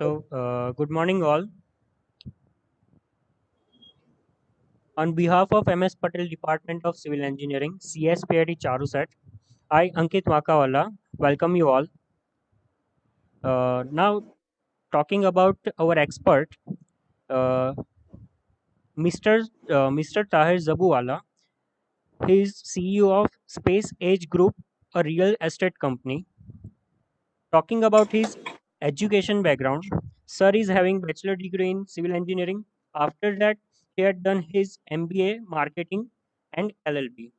Good morning, all. On behalf of MS Patel Department of Civil Engineering, CSPIT Charusat, I, Ankit Makawala, welcome you all. Now, talking about our expert, uh, Mr. Tahir Zabuwala, he is CEO of Space Age Group, a real estate company. Talking about his education background, Sir is having bachelor degree in civil engineering. After that, he had done his MBA marketing and LLB.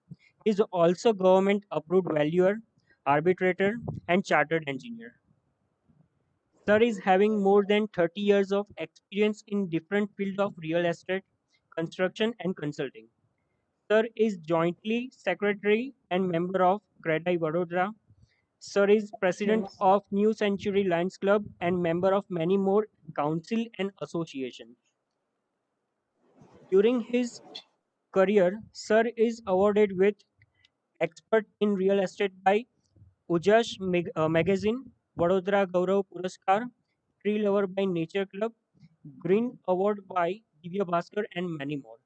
He is also government approved valuer, arbitrator, and chartered engineer. Sir is having more than 30 years of experience in different fields of real estate, construction, and consulting. Sir is jointly secretary and member of Credai Vadodara. Sir is president of New Century Lions Club and member of many more council and associations. During his career, Sir is awarded with Expert in Real Estate by Ujash Magazine, Vadodara Gaurav Puraskar, Tree Lover by Nature Club, Green Award by Divya Bhaskar, and many more.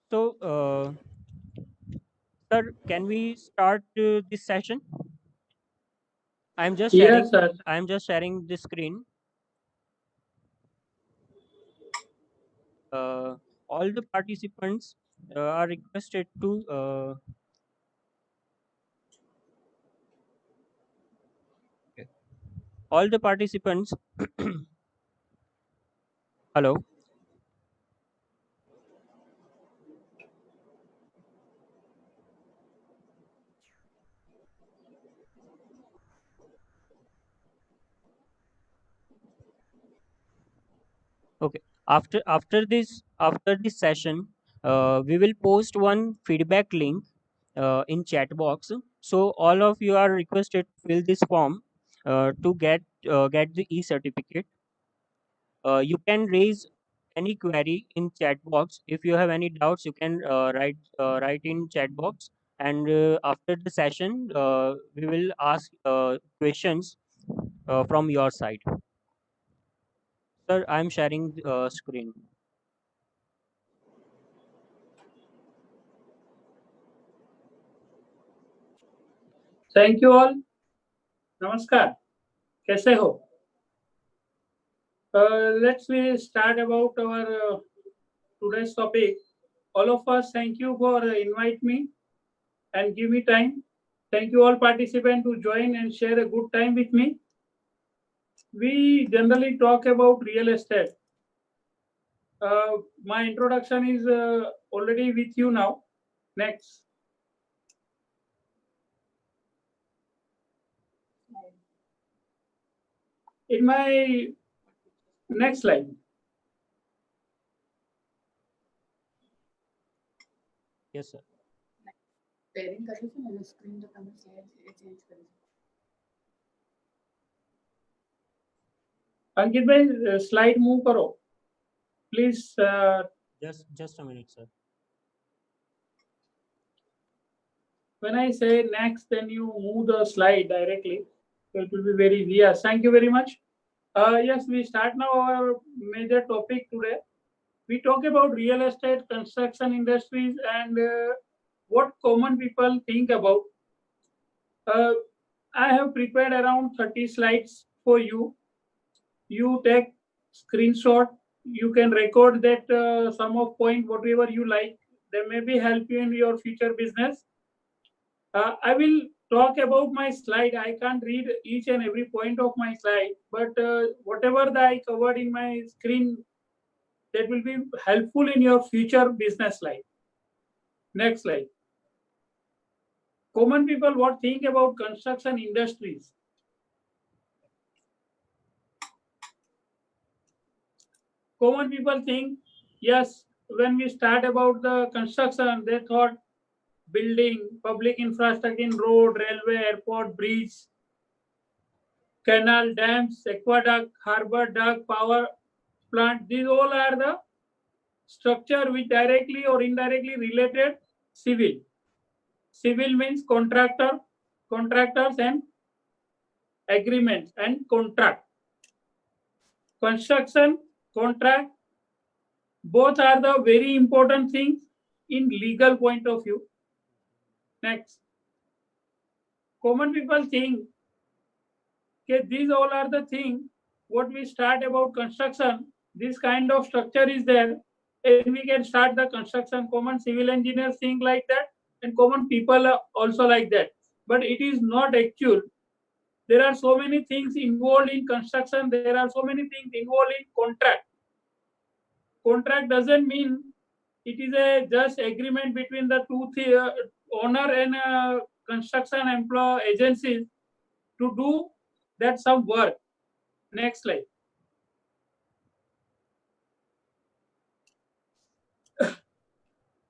So, sir, can we start this session? I'm just Yes, sharing. sir. I'm just sharing the screen. Uh, all the participants are requested to all the participants. Hello. Okay. After this session, we will post one feedback link in chat box. So all of you are requested to fill this form to get the e-certificate. You can raise any query in chat box. If you have any doubts, you can write in chat box. And after the session, we will ask questions from your side. Sir, I am sharing screen. Thank you all. Namaskar. कैसे हो? Let's we start about our today's topic. All of us, thank you for invite me and give me time. Thank you all participants to join and share a good time with me. We generally talk about real estate. My introduction is already with you now. Next. In my next slide. Yes, sir. Pairing कर लीजिए मैंने screen तो कम change कर लीजिए अंकित भाई slide move करो please Just a minute, sir. when I say next, then you move the slide directly. So it will be very easy. Yes, thank you very much. Yes, we start now our major topic today. We talk about real estate, construction industries, and what common people think about. Uh, I have prepared around 30 slides for you. You take screenshot. You can record that sum of point, whatever you like. They may be help you in your future business. I will talk about my slide. I can't read each and every point of my slide, but whatever that I covered in my screen, that will be helpful in your future business life. Next slide. Common people what think about construction industries. Common people think, yes, when we start about the construction, they thought building, public infrastructure in road, railway, airport, bridge, canal, dams, aqueduct, harbor, duct, power plant. These all are the structure which directly or indirectly related civil. Civil means contractors and agreements and contract. construction, contract, both are the very important things in legal point of view. Next, common people think that these all are the things what we start about construction. This kind of structure is there, and we can start the construction. Common civil engineers think like that, and common people are also like that. But it is not actual. There are so many things involved in construction. There are so many things involved in contract. Contract doesn't mean it is a just agreement between the owner and construction employee agencies to do that some work. Next slide.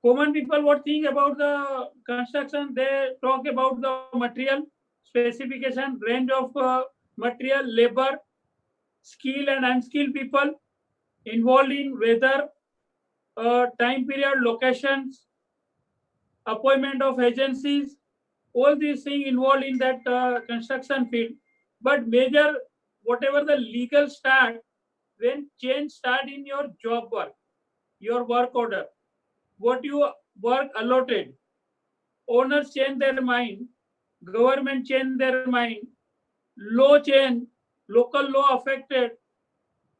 Common people what think about the construction, they talk about the material specification, range of material, labor, skilled and unskilled people involved in weather, time period, locations, appointment of agencies, all these things involved in that construction field. But major, whatever the legal start, when change start in your job work, your work order, what you work allotted, owners change their mind, government change their mind, law change, local law affected,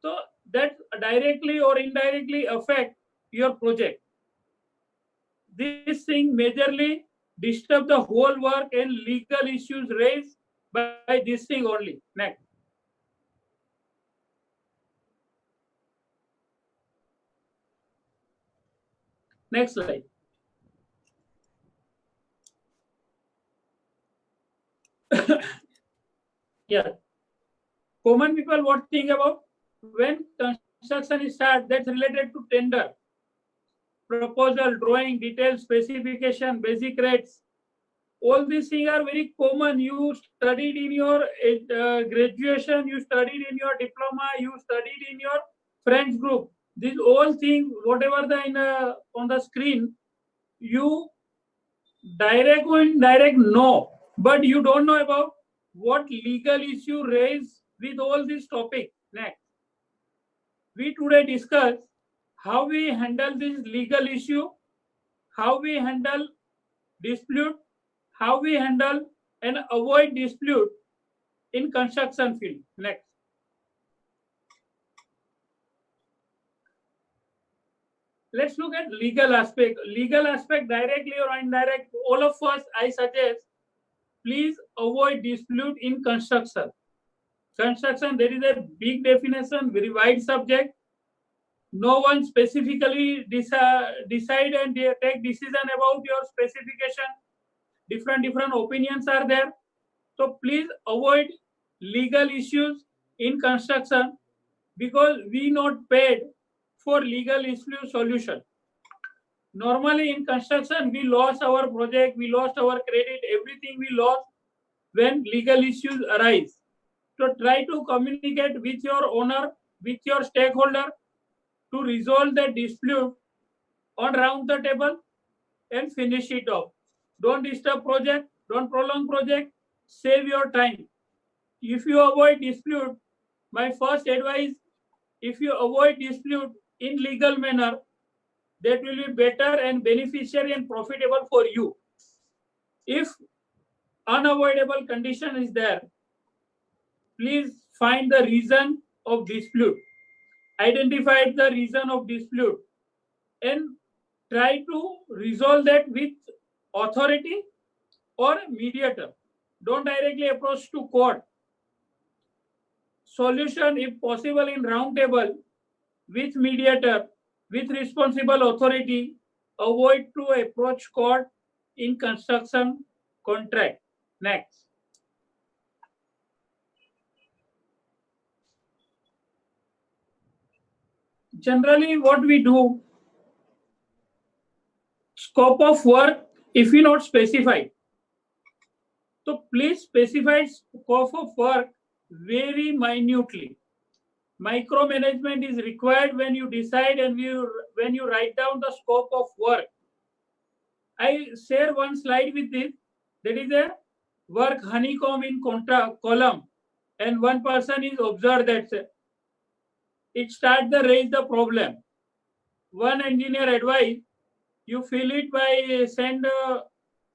so that directly or indirectly affect your project. This thing majorly disturb the whole work and legal issues raised by this thing only. Next. Next slide. Yeah. Common people what think about when construction is start, that's related to tender, proposal, drawing, detail, specification, basic rates. All these things are very common. You studied in your graduation, you studied in your diploma, you studied in your friends group. These all things, whatever the on the screen, you direct or indirect know, but you don't know about what legal issue raised with all these topics. Next, we today discuss how we handle this legal issue, how we handle dispute, how we handle and avoid dispute in construction field. Next. Let's look at legal aspect. Legal aspect directly or indirect. All of us, I suggest, please avoid dispute in construction. Construction, there is a big definition, very wide subject. No one specifically decide and take decision about your specification. Different opinions are there. So please avoid legal issues in construction because we not paid for legal issue solution. Normally in construction, we lost our project, we lost our credit, everything we lost when legal issues arise. So try to communicate with your owner, with your stakeholder to resolve the dispute on round the table and finish it off. Don't disturb project, don't prolong project, save your time. If you avoid dispute, my first advice, if you avoid dispute in legal manner, that will be better and beneficiary and profitable for you. If unavoidable condition is there, please find the reason of dispute. Identify the reason of dispute and try to resolve that with authority or mediator. Don't directly approach to court. Solution, if possible, in round table with mediator, with responsible authority. Avoid to approach court in construction contract. Next. Generally, what we do, scope of work, if we not specify, so please specify scope of work very minutely. Micromanagement is required when you decide and when you write down the scope of work. I share one slide with this. That is a work honeycomb in column, and one person is observed that it start the raise the problem. One engineer advice, you fill it by sand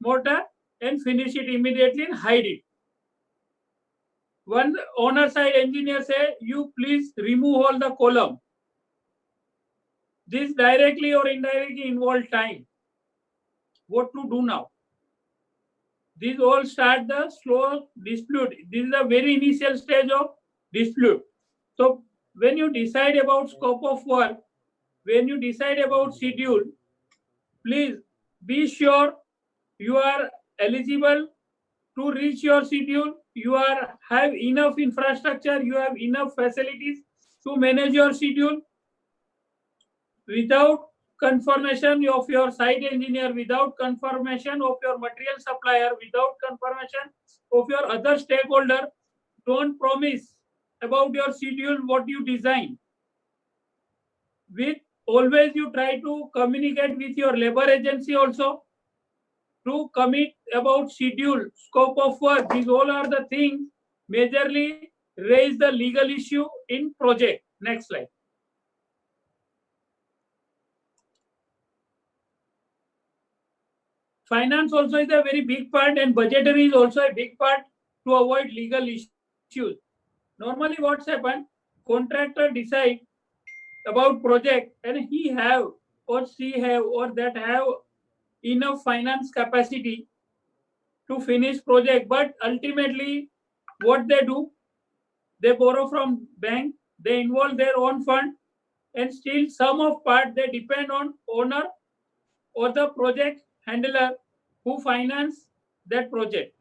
mortar and finish it immediately and hide it. One owner side engineer say, you please remove all the column. This directly or indirectly involve time. What to do now? These all start the slow dispute. This is the very initial stage of dispute. So when you decide about scope of work, when you decide about schedule, please be sure you are eligible to reach your schedule. You have enough infrastructure, you have enough facilities to manage your schedule. Without confirmation of your site engineer, without confirmation of your material supplier, without confirmation of your other stakeholder, don't promise about your schedule what you design. With always you try to communicate with your labor agency also to commit about schedule, scope of work. These all are the things majorly raise the legal issue in project. Next slide. Finance also is a very big part, and budgetary is also a big part to avoid legal issues. Normally what's happened, contractor decide about project and he have or she have or that have enough finance capacity to finish project, but ultimately what they do, they borrow from bank, they involve their own fund, and still some of part they depend on owner or the project handler who finance that project.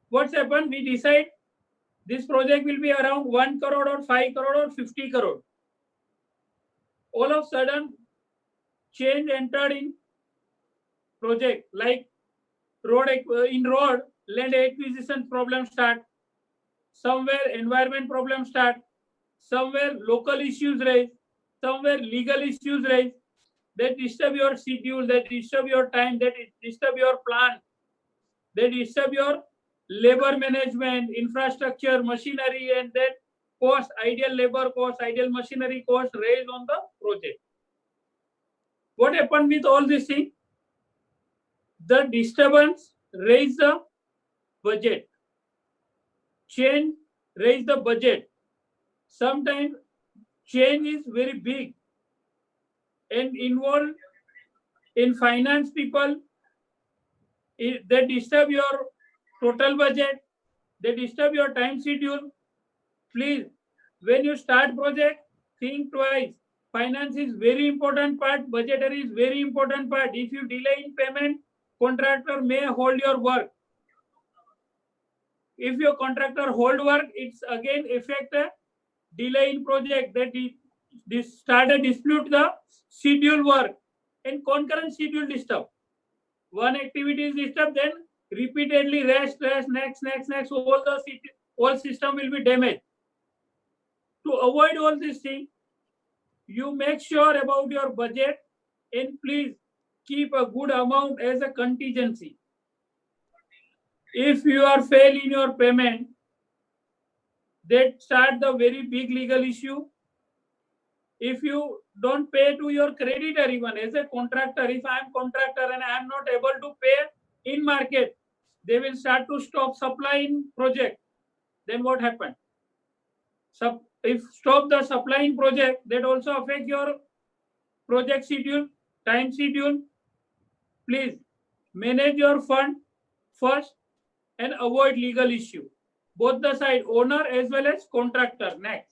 What's happened, we decide this project will be around 1 crore or 5 crore or 50 crore. All of a sudden change entered in project, like road land acquisition problem start, somewhere environment problem start, somewhere local issues raise, somewhere legal issues raise, that disturb your schedule, that disturb your time, that disturb your plan, they disturb your labor management, infrastructure, machinery, and that cost, ideal labor cost, ideal machinery cost raised on the project. What happened with all this thing? The disturbance raise the budget, change raise the budget. Sometimes change is very big and involved in finance people. They disturb your total budget, they disturb your time schedule. Please, when you start project, think twice. Finance is very important part, budgetary is very important part. If you delay in payment, contractor may hold your work. If your contractor hold work, it's again affect a delay in project, that this start a dispute the schedule work, and concurrent schedule disturb. One activity is disturbed, then repeatedly rest, next, whole system will be damaged. To avoid all these things, you make sure about your budget and please keep a good amount as a contingency. If you are fail in your payment, that start the very big legal issue. If you don't pay to your creditor, even as a contractor, if I am contractor and I am not able to pay in market, they will start to stop supply in project. Then what happened? If stop the supply in project, that also affect your project schedule, time schedule. Please manage your fund first and avoid legal issue. Both the side, owner as well as contractor. Next.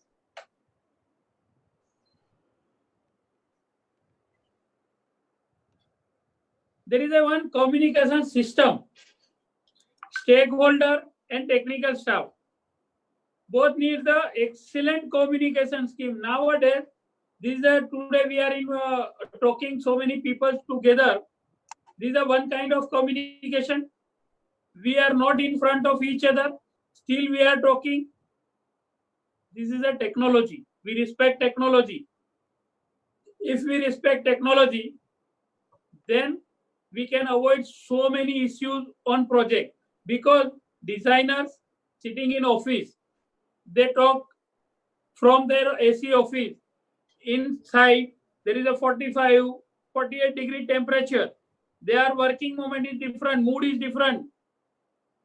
There is a one communication system, stakeholder and technical staff. Both need the excellent communication scheme. Nowadays, today we are in talking so many people together. These are one kind of communication. We are not in front of each other. Still we are talking. This is a technology. We respect technology. If we respect technology, then we can avoid so many issues on project, because designers sitting in office, they talk from their AC office. inside there is a 45, 48-degree temperature. Their working moment is different, mood is different.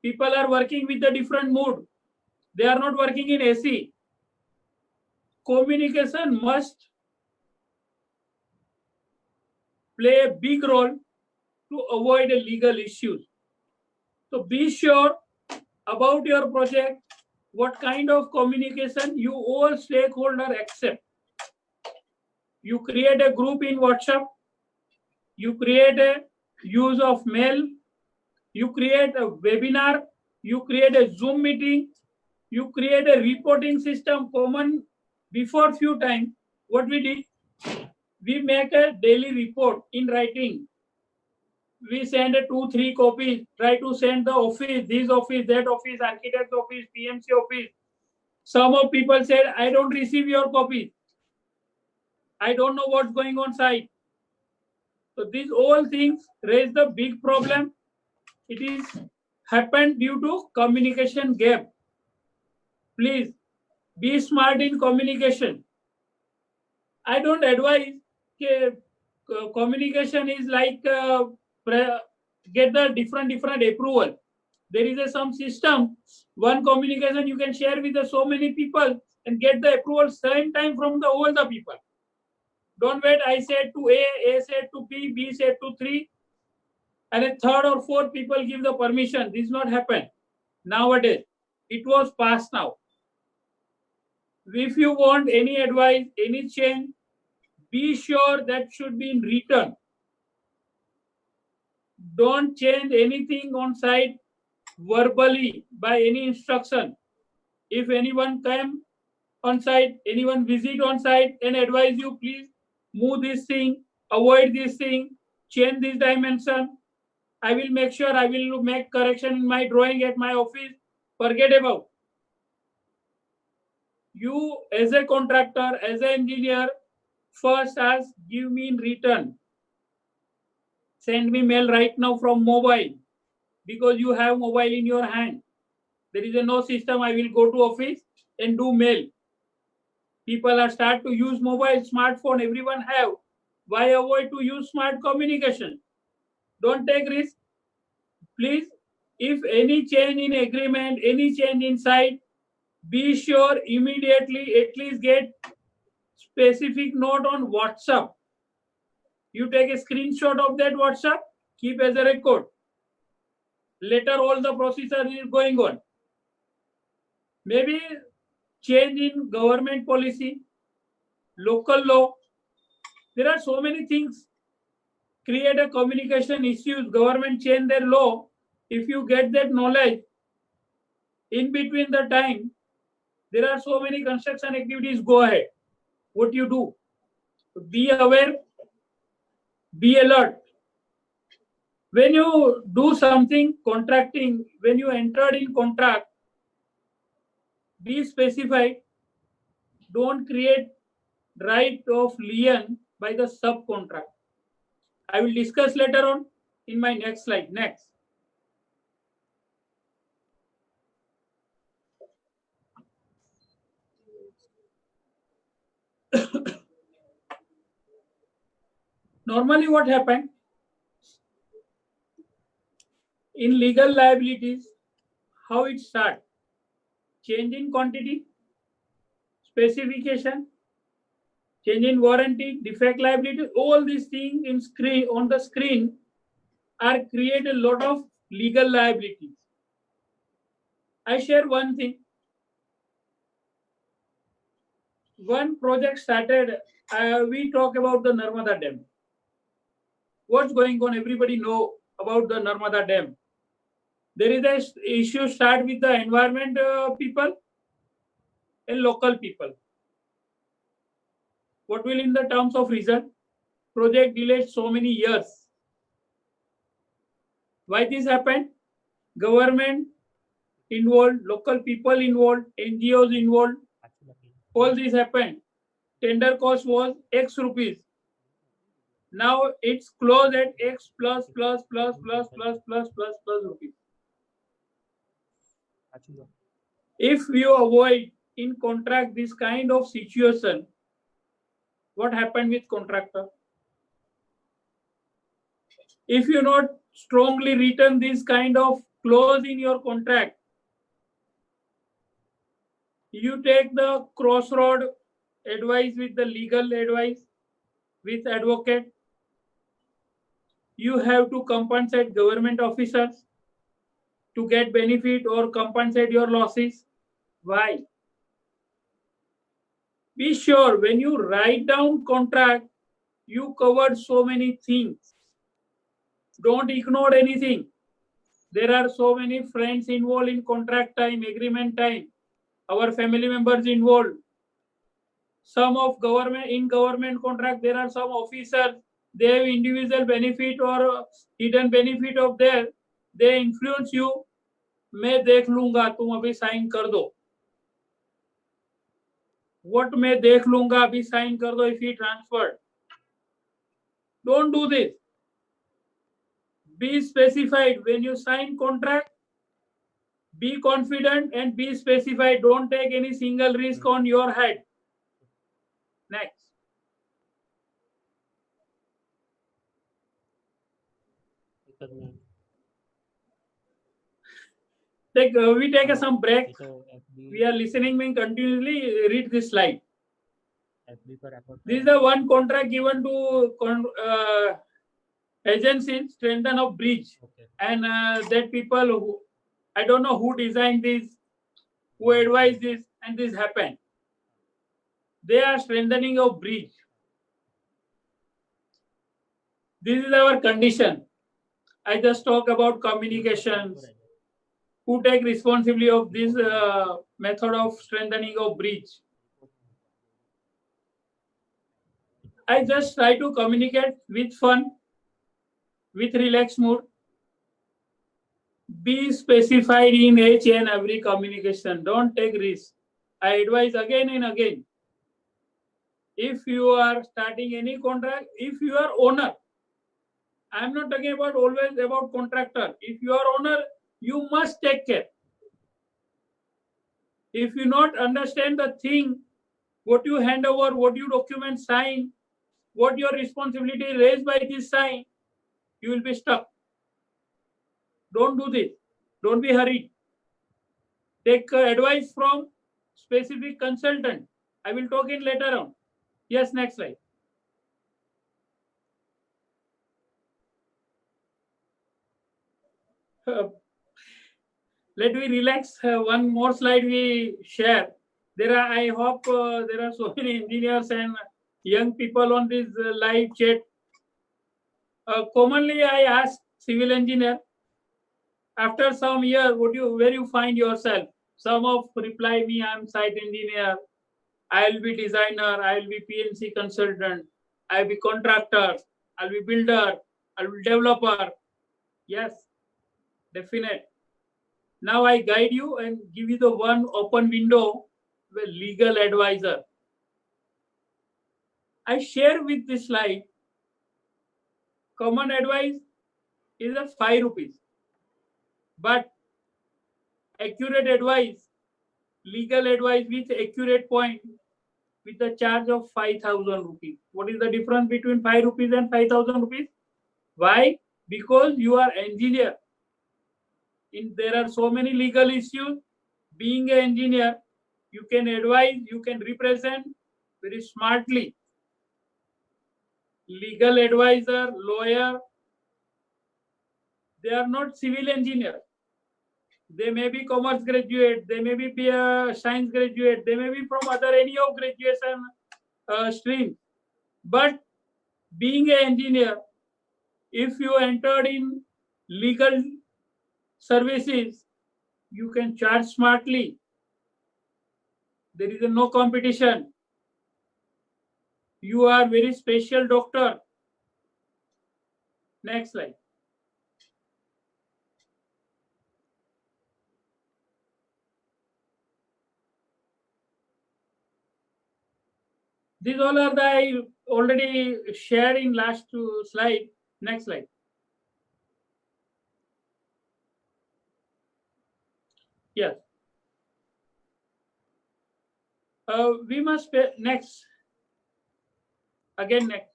People are working with a different mood. They are not working in AC. Communication must play a big role to avoid legal issues. So be sure about your project, what kind of communication you all stakeholders accept. You create a group in WhatsApp, you create a use of mail, you create a webinar, you create a Zoom meeting, you create a reporting system common. Before few times, what we did, we make a daily report in writing. We send a 2-3 copies, try to send the office, this office, that office, architect office, PMC office. Some of people said, I don't receive your copy. I don't know what's going on site. So these all things raise the big problem. It is happened due to communication gap. Please be smart in communication. I don't advise communication is like get the different approval. There is some system, one communication you can share with so many people and get the approval same time from all the people. Don't wait, I said to A said to B said to 3, and a third or fourth people give the permission. This not happen nowadays. It was past now. If you want any advice, any change, be sure that should be in written. Don't change anything on site verbally by any instruction. If anyone come on site, anyone visit on site and advise you, please move this thing, avoid this thing, change this dimension. I will make sure I will make correction in my drawing at my office. Forget about. You as a contractor, as an engineer, first ask, give me in return. Send me mail right now from mobile, because you have mobile in your hand. There is no system I will go to office and do mail. People are start to use mobile, smartphone, everyone have. Why avoid to use smart communication? Don't take risk. Please, if any change in agreement, any change inside, be sure immediately at least get specific note on WhatsApp. You take a screenshot of that WhatsApp, keep as a record. Later all the procedure is going on. Maybe change in government policy, local law. There are so many things. Create a communication issues, government change their law. If you get that knowledge, in between the time, there are so many construction activities, go ahead. What you do? Be aware, be alert. When you do something, contracting, when you entered in contract, be specified. Don't create right of lien by the subcontract. I will discuss later on in my next slide. Next. Normally what happened in legal liabilities, how it start? Change in quantity, specification, change in warranty, defect liability, all these things in screen on the screen are create a lot of legal liabilities. I share one thing. One project started, we talk about the Narmada Dam. What's going on? Everybody know about the Narmada Dam. There is a issue start with the environment people and local people. What will in the terms of result? Project delayed so many years. Why this happened? Government involved, local people involved, NGOs involved. All this happened. Tender cost was X rupees. Now it's closed at X plus rupees. If you avoid in contract this kind of situation, What happened with contractor? If you not strongly written this kind of clause in your contract, you take the crossroad advice with the legal advice with advocate. You have to compensate government officers to get benefit or compensate your losses. Why? Be sure when you write down contract, you covered so many things. Don't ignore anything. There are so many friends involved in contract time, agreement time, our family members involved. Some of government contract, there are some officers, they have individual benefit or hidden benefit of their, they influence you. मैं देख लूंगा, तुम अभी sign कर दो. What मैं देख लूंगा, अभी साइन कर दो, if he transferred. Don't do this. Be specified when you sign contract. Be confident and be specified. Don't take any single risk on your head. Next. We take some break. We are listening and continuously read this slide. This is the one contract given to agencies, strengthen of bridge. And that people who, I don't know who designed this, who advised this, and this happened. They are strengthening of bridge. This is our condition. I just talk about communications. Who take responsibility of this method of strengthening of bridge? I just try to communicate with fun, with relaxed mood. Be specified in each and every communication. Don't take risk. I advise again and again. If you are starting any contract, if you are owner, I am not talking about always about contractor. If you are owner, you must take care. If you not understand the thing, what you hand over, what you document sign, what your responsibility raised by this sign, you will be stuck. Don't do this. Don't be hurried. Take advice from specific consultant. I will talk in later on. Yes, next slide. Let me relax. One more slide we share. There are, I hope there are so many engineers and young people on this live chat. Commonly, I ask civil engineer, after some year, where you find yourself? Some of reply me, I'm site engineer, I'll be designer, I'll be PNC consultant, I'll be contractor, I'll be builder, I'll be developer. Yes, definite. Now I guide you and give you the one open window with legal advisor. I share with this slide, common advice is a 5 rupees. But accurate advice, legal advice with accurate point, with a charge of 5,000 rupees. What is the difference between 5 rupees and 5,000 rupees? Why? Because you are engineer. There are so many legal issues. Being an engineer, you can advise, you can represent very smartly. Legal advisor, lawyer, they are not civil engineer. They may be commerce graduate, they may be a science graduate, they may be from other any of graduation stream. But being an engineer, if you entered in legal services, you can charge smartly. There is no competition. You are very special doctor. Next slide. These all are the I already shared in last two slide. Next slide. Yes. We must pay next. Again, next.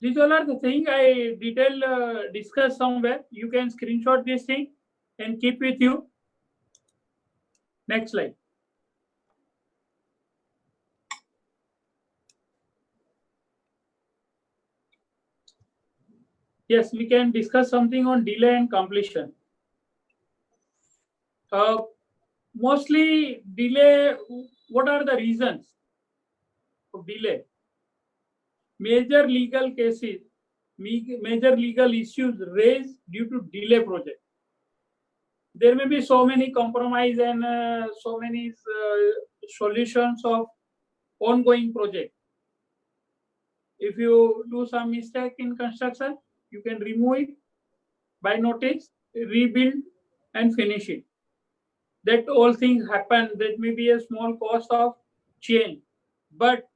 These all are the thing I discuss somewhere. You can screenshot this thing and keep with you. Next slide. Yes, we can discuss something on delay and completion. Mostly delay, what are the reasons of delay? Major legal cases, major legal issues raised due to delay project. There may be so many compromise and so many solutions of ongoing project. If you do some mistake in construction, you can remove it by notice, rebuild and finish it. That all things happen. That may be a small cost of change, but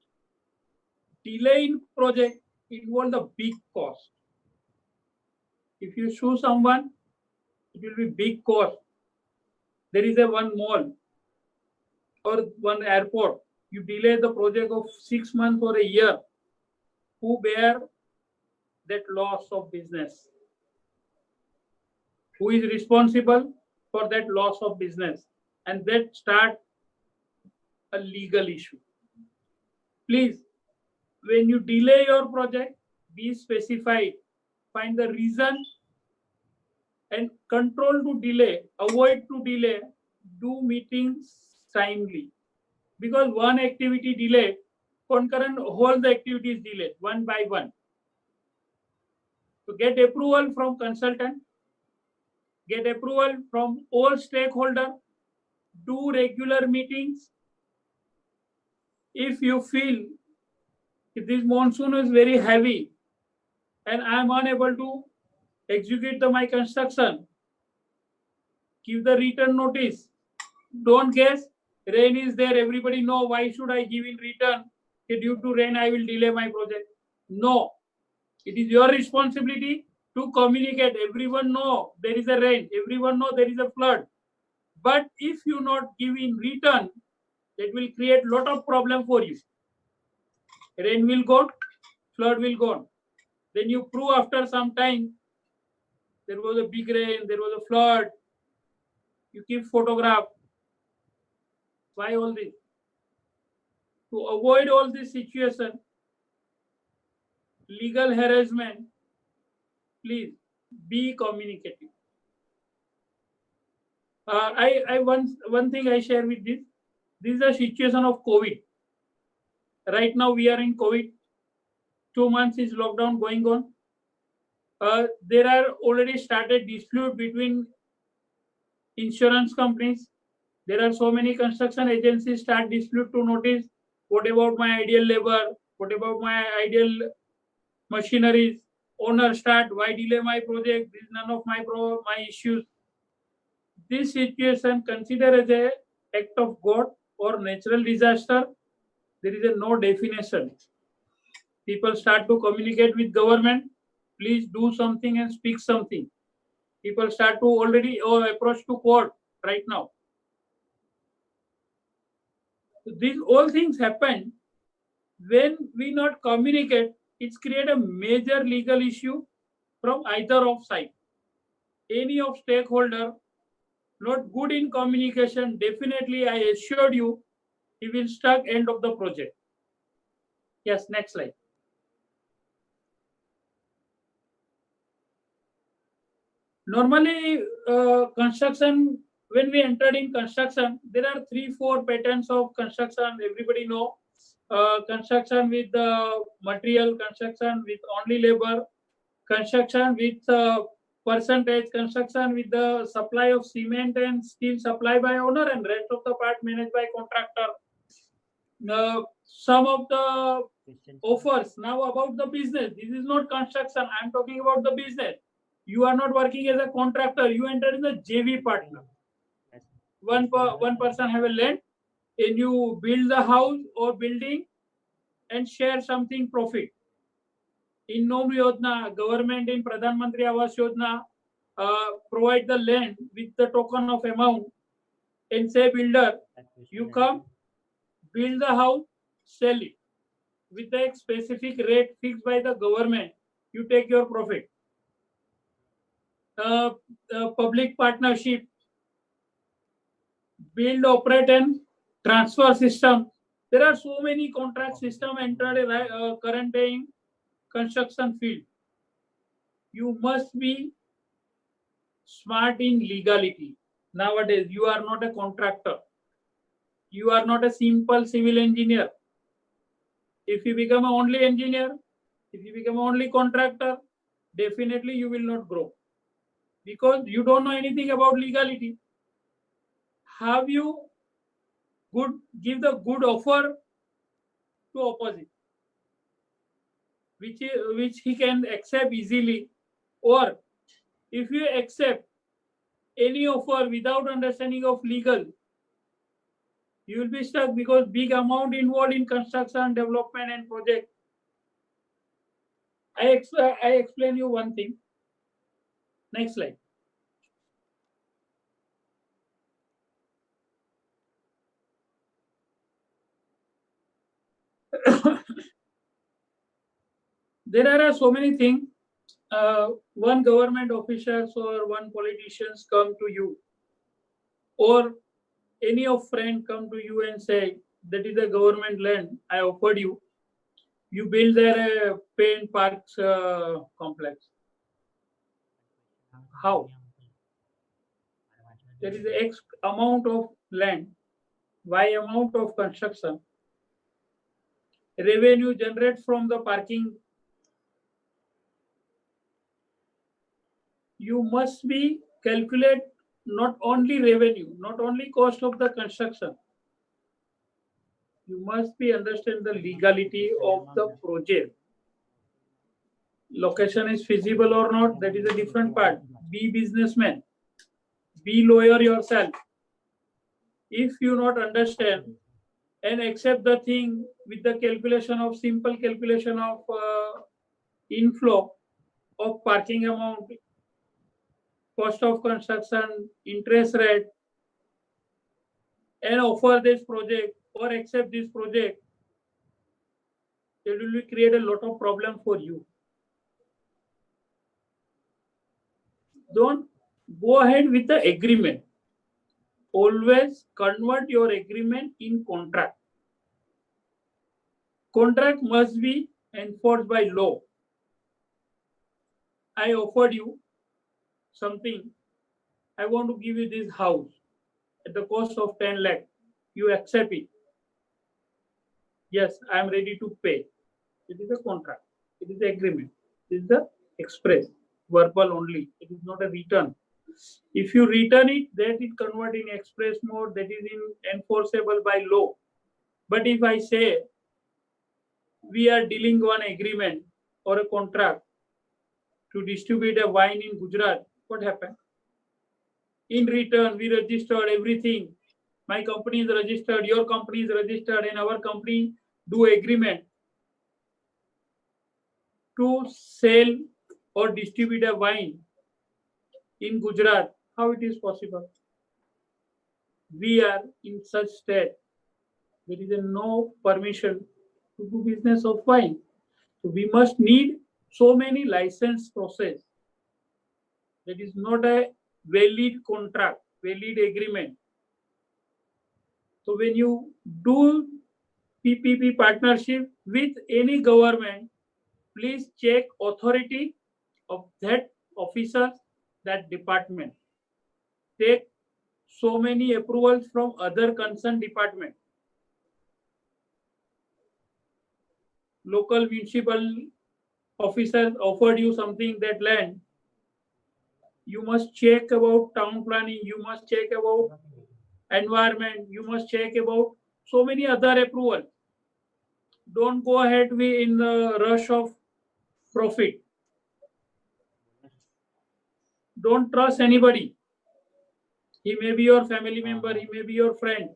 delay in project involves a big cost. If you sue someone, it will be big cost. There is a one mall or one airport. You delay the project of 6 months or a year. Who bear that loss of business? Who is responsible for that loss of business? And that start a legal issue. Please, when you delay your project, be specified. Find the reason and control to delay, avoid to delay, do meetings timely. Because one activity delayed, concurrent whole the activity is delayed one by one. So get approval from consultant, get approval from all stakeholder, do regular meetings. If you feel if this monsoon is very heavy and I am unable to execute my construction, give the written notice. Don't guess, rain is there, everybody know, why should I give in return? Due to rain, I will delay my project. No, it is your responsibility to communicate. Everyone know there is a rain, everyone know there is a flood. But if you not give in return, that will create lot of problem for you. Rain will go, flood will go. Then you prove after some time, there was a big rain, there was a flood. You keep photograph. Why all this? To avoid all this situation, legal harassment, please be communicative. One thing I share with this. This is a situation of COVID. Right now we are in COVID. 2 months is lockdown going on. There are already started dispute between insurance companies. There are so many construction agencies start dispute to notice. What about my ideal labor? What about my ideal machineries? Owner start, why delay my project? This is none of my issues. This situation considered as a act of God or natural disaster. There is a no definition. People start to communicate with government. Please do something and speak something. People start to already approach to court right now. So these all things happen when we not communicate. It's create a major legal issue from either of side. Any of stakeholder not good in communication, definitely I assured you, he will stuck end of the project. Yes, next slide. Normally, construction, when we entered in construction, there are 3-4 patterns of construction. Everybody know construction with the material, construction with only labor, construction with percentage, construction with the supply of cement and steel supply by owner, and rest of the part managed by contractor. Some of the offers now about the business. This is not construction. I am talking about the business. You are not working as a contractor. You enter in the JV partner. One person have a land and you build the house or building and share something profit. In Nom Yojana, government in Pradhan Mantri Awas Yojana provide the land with the token of amount and say builder, you come, build the house, sell it with a specific rate fixed by the government. You take your profit. Public partnership, build, operate, and transfer system. There are so many contract system entered current day in construction field. You must be smart in legality. Nowadays, you are not a contractor. You are not a simple civil engineer. If you become only engineer, if you become only contractor, definitely you will not grow because you don't know anything about legality. Have you give the good offer to opposite, which he can accept easily, or if you accept any offer without understanding of legal, you will be stuck because big amount involved in construction, development, and project. I explain you one thing. Next slide. There are so many things. One government officials or one politicians come to you, or any of friend come to you and say that is a government land I offered you. You build there a paint parks complex. How? There is X amount of land, Y amount of construction. Revenue generated from the parking. You must be calculate not only revenue, not only cost of the construction. You must be understand the legality of the project. Location is feasible or not, that is a different part. Be businessman, be lawyer yourself. If you not understand and accept the thing with the calculation of simple calculation of inflow of parking amount, cost of construction, interest rate, and offer this project or accept this project, it will create a lot of problem for you. Don't go ahead with the agreement. Always convert your agreement in contract. Contract must be enforced by law. I offered you something. I want to give you this house at the cost of 10 lakh. You accept it. Yes, I am ready to pay. It is a contract. It is the agreement. It is the express, verbal only. It is not a return. If you return it, that is convert in express mode. That is enforceable by law. But if I say we are dealing one agreement or a contract to distribute a wine in Gujarat, what happened? In return, we registered everything. My company is registered, your company is registered, and our company do agreement to sell or distribute a wine in Gujarat. How it is possible? We are in such state. There is no permission to do business of wine. So we must need so many license process. That is not a valid contract, valid agreement. So when you do PPP partnership with any government, please check authority of that officer, that department. Take so many approvals from other concerned department. Local municipal officers offered you something, that land. You must check about town planning, you must check about environment, you must check about so many other approvals. Don't go ahead in the rush of profit. Don't trust anybody. He may be your family member, he may be your friend.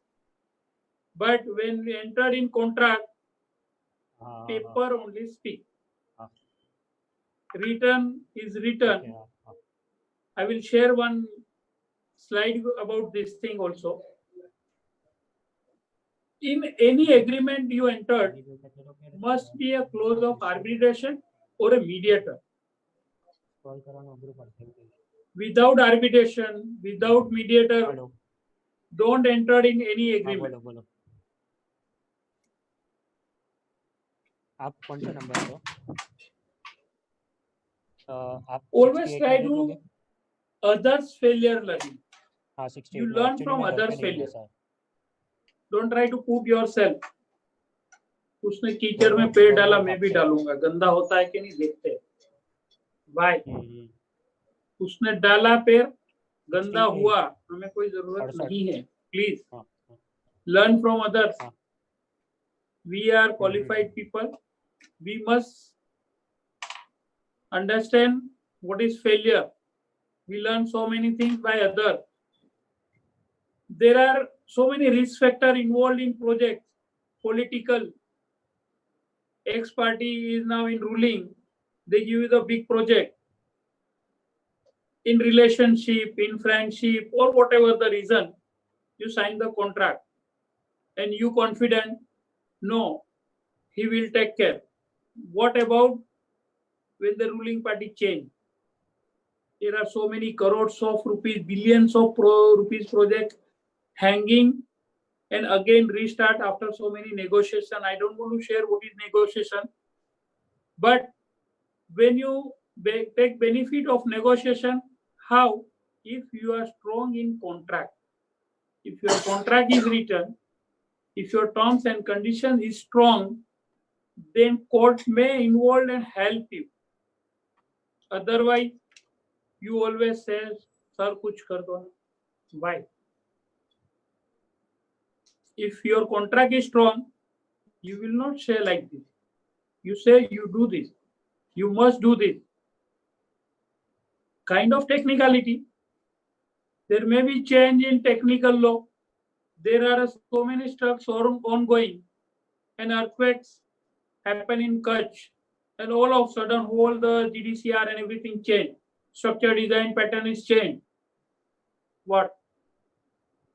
But when we entered in contract, paper only speak. Written is written. I will share one slide about this thing also. In any agreement you entered, must be a clause of arbitration or a mediator. Without arbitration, without mediator, hello don't enter in any हाँ agreement. बोलो बोलो आप कौन सा number हो आप Always 68 try में दे to दोगे others failure learning. हाँ 68 You में learn एक्चुअली from मैं घर others पे नहीं हूँ failure. ऐसा है Don't try to put yourself. उसने कीचड़ बोलो में पैर बोलो डाला, मैं भी आपसे डालूंगा. गंदा होता है कि नहीं देखते हैं. Why? हम्म, उसने डाला पैर, गंदा 68 हुआ, हमें कोई जरूरत 68 नहीं है. Please हाँ हाँ learn from others. हाँ We are qualified people. We must understand what is failure. We learn so many things by others. There are so many risk factors involved in projects. Political. X party is now in ruling. They give you the big project. In relationship, in friendship, or whatever the reason, you sign the contract and you confident, no, he will take care. What about when the ruling party change? There are so many crores of rupees, billions of rupees project hanging and again restart after so many negotiation. I don't want to share what is negotiation, but when you take benefit of negotiation, how? If you are strong in contract, if your contract is written, if your terms and conditions is strong, then court may involve and help you. Otherwise, you always say, sir, kuch kar do. Why? If your contract is strong, you will not say like this. You say you do this. You must do this. Kind of technicality. There may be change in technical law. There are so many strikes ongoing and earthquakes happen in Kutch. And all of a sudden, all the GDCR and everything change. Structure design pattern is changed. What?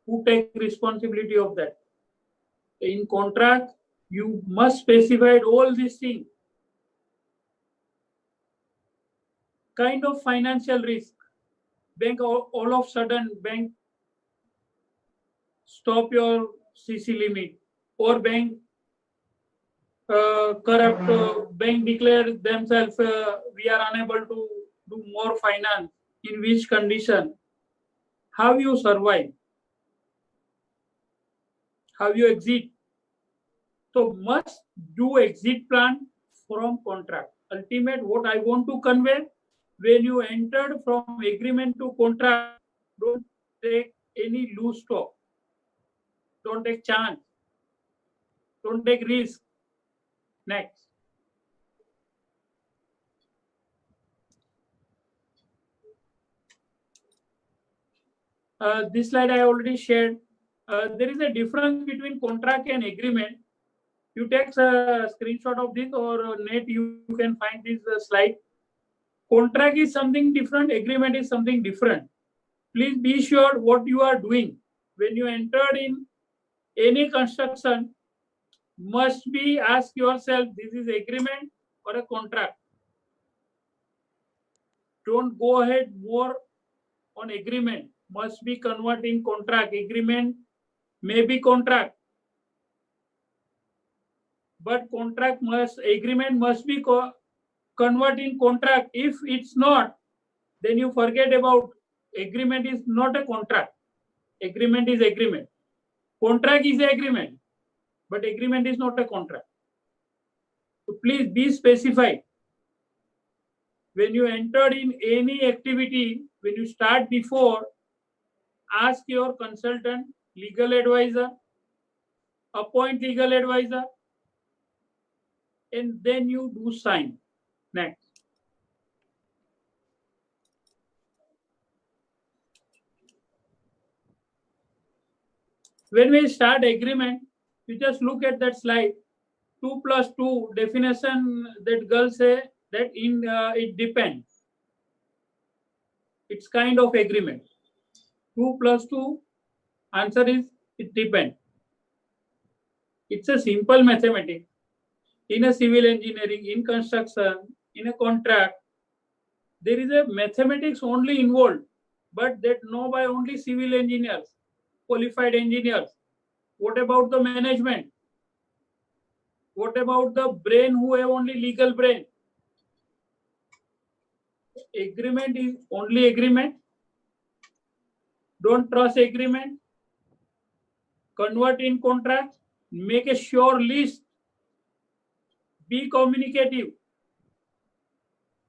Who take responsibility of that? In contract, you must specify all these things. Kind of financial risk. Bank all of a sudden, bank stop your CC limit, or bank corrupt, bank declare themselves, we are unable to do more finance. In which condition? How you survive? How you exit? So must do exit plan from contract. Ultimate, what I want to convey, when you entered from agreement to contract, don't take any loose talk. Don't take chance. Don't take risk. Next. This slide I already shared. There is a difference between contract and agreement. You take a screenshot of this or net, you can find this slide. Contract is something different, agreement is something different. Please be sure what you are doing. When you entered in any construction, must be ask yourself, this is agreement or a contract. Don't go ahead more on agreement. Must be converting contract. Agreement may be contract, but agreement must be converting contract. If it's not, then you forget about agreement is not a contract. Agreement is agreement. Contract is agreement, but agreement is not a contract. So please be specified. When you entered in any activity, when you start before, ask your consultant, legal advisor, appoint legal advisor, and then you do sign. Next. When we start agreement, you just look at that slide. 2 plus 2 definition that girls say that in it depends. It's kind of agreement. 2 plus 2 answer is it depends. It's a simple mathematics. In a civil engineering, in construction, in a contract, there is a mathematics only involved, but that know by only civil engineers, qualified engineers. What about the management? What about the brain who have only legal brain? Agreement is only agreement. Don't trust agreement. Convert in contract. Make a sure list. Be communicative.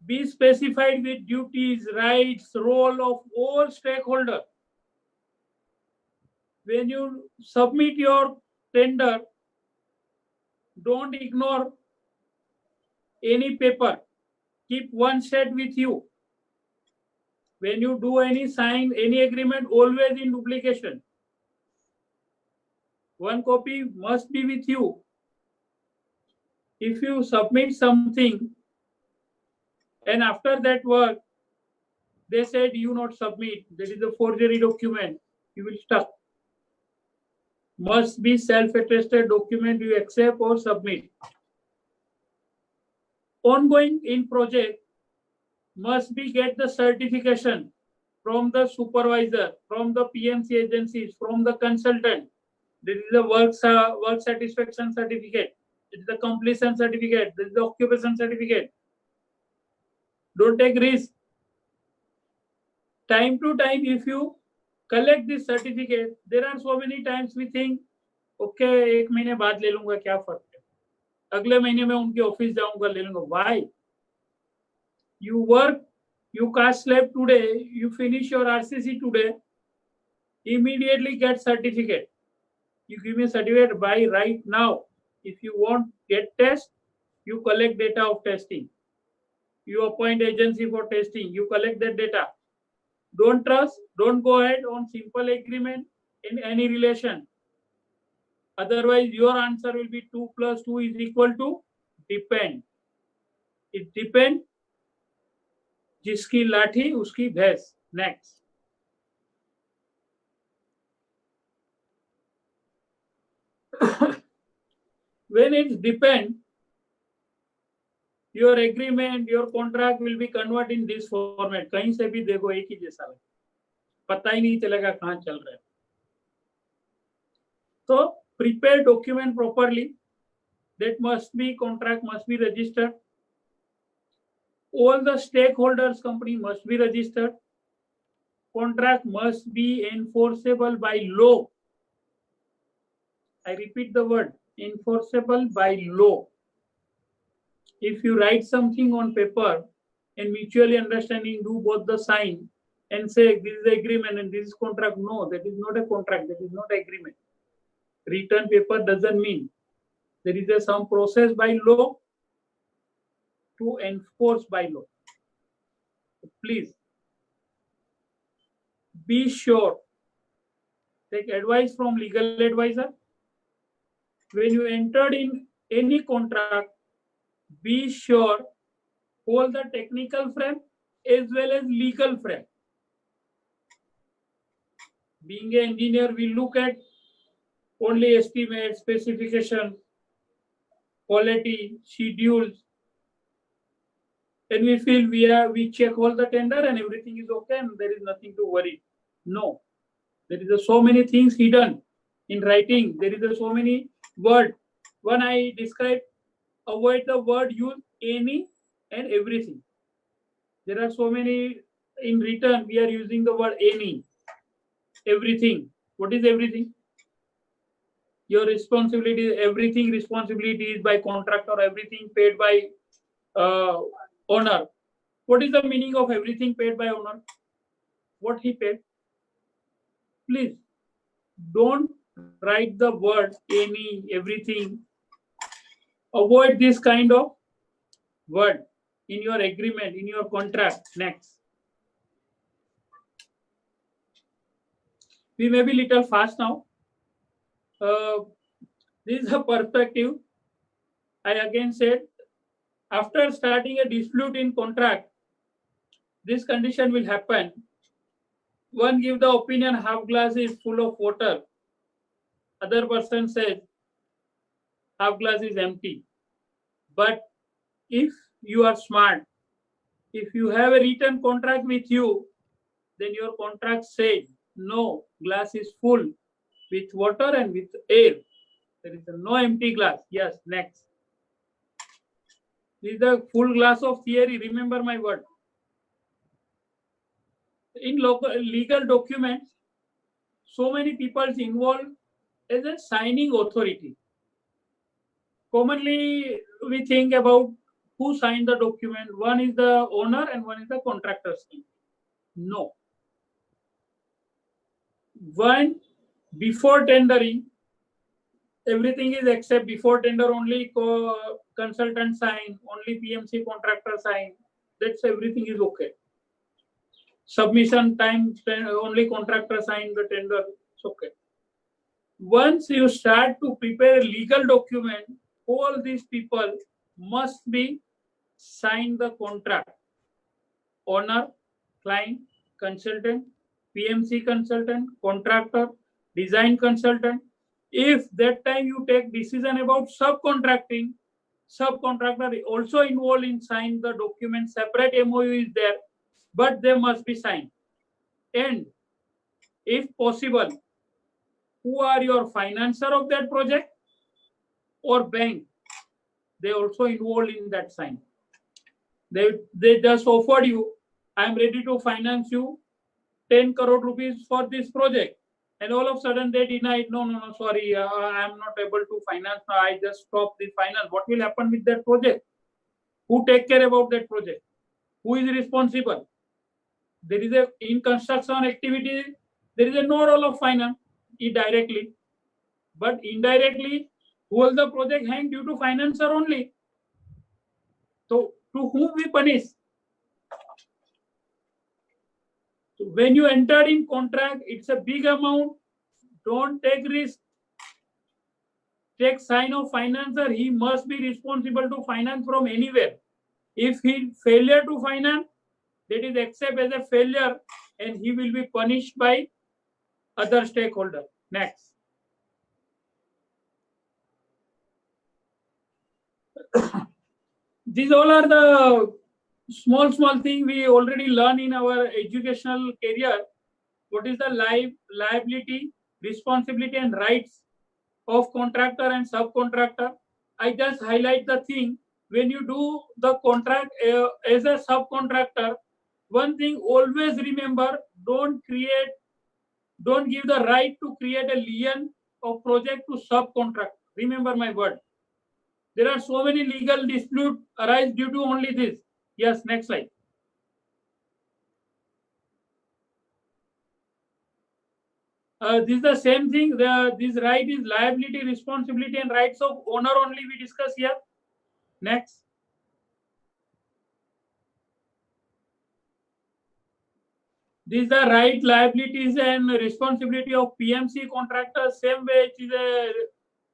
Be specified with duties, rights, role of all stakeholders. When you submit your tender, don't ignore any paper. Keep one set with you. When you do any sign, any agreement, always in duplication. One copy must be with you. If you submit something and after that work, they said you not submit, that is a forgery document, you will stuck. Must be self-attested document you accept or submit. Ongoing in project must be get the certification from the supervisor, from the PMC agencies, from the consultant. This is the work satisfaction certificate. It is the completion certificate. This is the occupation certificate. Don't take risk. Time to time, if you collect this certificate, there are so many times we think, okay, 1 महीने बाद ले लूंगा, क्या फर्क है? अगले महीने में उनके ऑफिस जाऊंगा, ले लूंगा. Why? You work, you cast slab today, you finish your RCC today, immediately get certificate. You give me certificate by right now. If you want get test, you collect data of testing. You appoint agency for testing. You collect that data. Don't trust. Don't go ahead on simple agreement in any relation. Otherwise, your answer will be 2 + 2 is equal to depend. It depends. जिसकी लाठी उसकी भैंस. Next. When it depends, your agreement, your contract will be converted in this format. कहीं से भी देखो एक ही जैसा है, पता ही नहीं चलेगा कहाँ चल रहा है. So prepare document properly. That must be contract must be registered. All the stakeholders company must be registered. Contract must be enforceable by law. I repeat the word, enforceable by law. If you write something on paper and mutually understanding, do both the sign and say this is the agreement and this is contract. No, that is not a contract. That is not agreement. Written paper doesn't mean. There is some process by law to enforce by law. Please be sure. Take advice from legal advisor. When you entered in any contract, be sure hold the technical frame as well as legal frame. Being an engineer, we look at only estimate, specification, quality, schedules, and we feel we check all the tender and everything is okay and there is nothing to worry. No, there is so many things hidden in writing. There is so many words. When I describe, avoid the word use any and everything. There are so many in written. We are using the word any, everything. What is everything? Your responsibility, everything responsibility is by contract or everything paid by owner. What is the meaning of everything paid by owner? What he paid? Please don't write the word any, everything. Avoid this kind of word in your agreement, in your contract. Next. We may be little fast now. This is a perspective. I again said, after starting a dispute in contract, this condition will happen. One give the opinion half glass is full of water. Other person says half glass is empty. But if you are smart, if you have a written contract with you, then your contract said, no, glass is full with water and with air. There is no empty glass. Yes, next. This is the full glass of theory. Remember my word. In legal documents, so many people involved as a signing authority. Commonly, we think about who signed the document. One is the owner and one is the contractor. No. One, before tendering, everything is except before tender only consultant sign, only PMC contractor sign. That's everything is okay. Submission time, only contractor sign the tender. It's okay. Once you start to prepare a legal document, all these people must be sign the contract. Owner, client, consultant, PMC consultant, contractor, design consultant. If that time you take decision about subcontracting, subcontractor also involved in sign the document. Separate MOU is there, but they must be signed. And if possible, who are your financer of that project or bank? They also involved in that sign. They just offered you, I am ready to finance you 10 crore rupees for this project. And all of a sudden they denied, no, sorry, I am not able to finance. I just stop the finance. What will happen with that project? Who take care about that project? Who is responsible? There is in construction activity, there is no role of finance directly, but indirectly, who the project hang due to financer only. So to whom we punish? So when you enter in contract, it's a big amount. Don't take risk. Take sign of financer. He must be responsible to finance from anywhere. If he failure to finance, that is accept as a failure, and he will be punished by other stakeholder. Next. These all are the small thing we already learn in our educational career. What is the liability, responsibility and rights of contractor and subcontractor? I just highlight the thing. When you do the contract as a subcontractor, one thing always remember, don't give the right to create a lien of project to subcontract. Remember my word. There are so many legal disputes arise due to only this. Yes, next slide. This is the same thing. This right is liability, responsibility, and rights of owner only we discuss here. Next. These are right, liabilities, and responsibility of PMC contractors. Same way it is a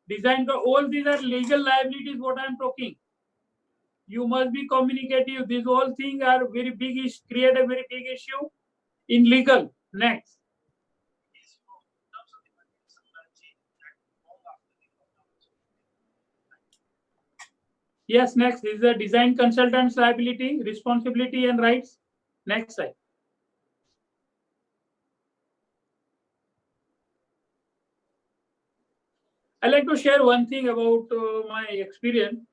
design. All these are legal liabilities. What I am talking. You must be communicative. These all things are very big. Create a very big issue in legal. Next. Yes, next is the design consultant's liability, responsibility, and rights. Next slide. I like to share one thing about my experience.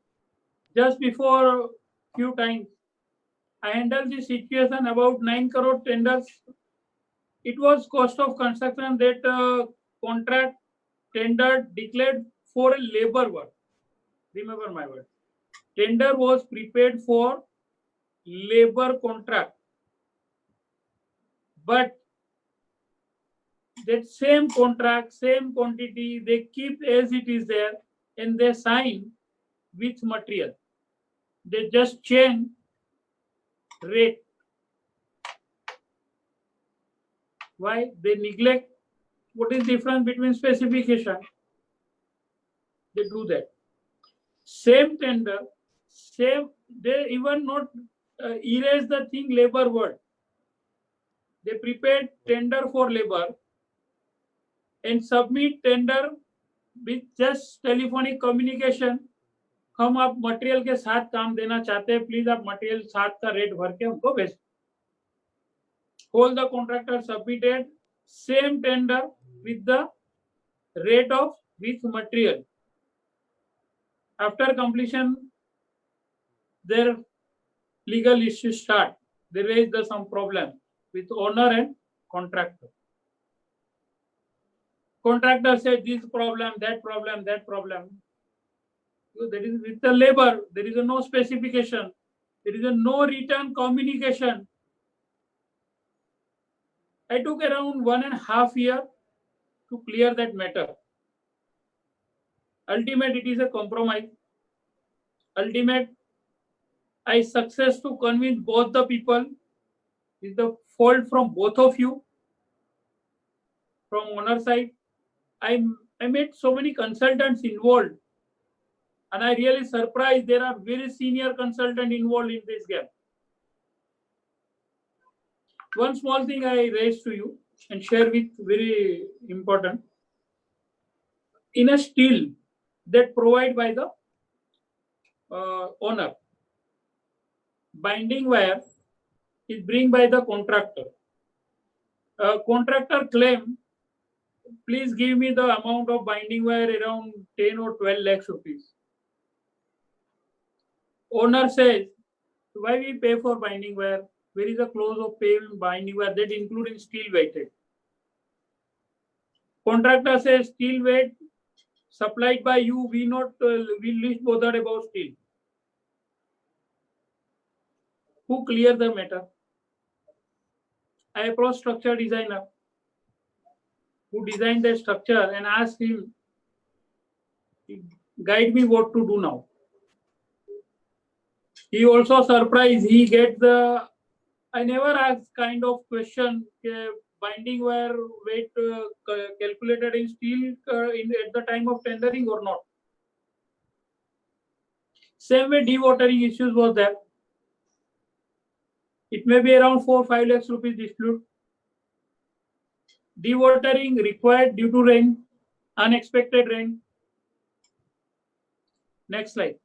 Just before few times, I handled this situation about 9 crore tenders. It was cost of construction that contract tender declared for a labor work. Remember my word. Tender was prepared for labor contract. But that same contract, same quantity, they keep as it is there and they sign with material. They just change rate. Why? They neglect what is difference between specification. They do that. Same tender, same, they even not erase the thing labor word. They prepared tender for labor and submit tender with just telephonic communication हम आप material के साथ काम देना चाहते हैं, please आप material साथ का रेट भर के हमको भेज. All the contractor submitted same tender with the rate of with material. After completion, their legal issues start. They raise some problem with owner and contractor. Contractor said this problem, that problem, that problem. So that is with the labor. There is no specification. There is no written communication. I took around 1.5 years to clear that matter. Ultimate, it is a compromise. Ultimate, I success to convince both the people. Is the fault from both of you. From owner side, I made so many consultants involved, and I really surprised there are very senior consultants involved in this game. One small thing I raised to you and share with very important. In a steel that provided by the owner, binding wire is bring by the contractor. Contractor claim, please give me the amount of binding wire around 10 or 12 lakhs rupees. Owner says, why we pay for binding wire? Where is the clause of paying binding wire that including steel weighted? Contractor says steel weight supplied by you, we least bothered about steel. Who clear the matter? I approached structure designer who designed the structure and asked him, guide me what to do now. He also surprised, he get the, I never asked kind of question, binding wire weight calculated in steel at the time of tendering or not. Same way dewatering issues was there. It may be around 4-5 lakhs rupees dispute. Dewatering required due to rain, unexpected rain. Next slide.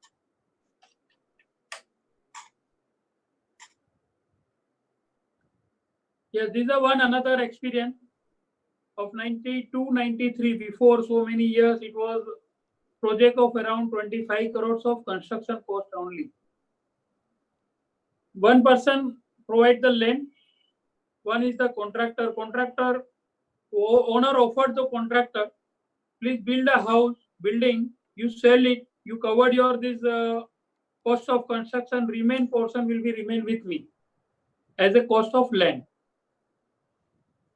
Yes, this is one another experience of 92-93. Before so many years, it was project of around 25 crores of construction cost only. One person provide the land. One is the contractor. Owner offered the contractor, please build a house, building, you sell it, you covered your this cost of construction, remain portion will be remain with me as a cost of land.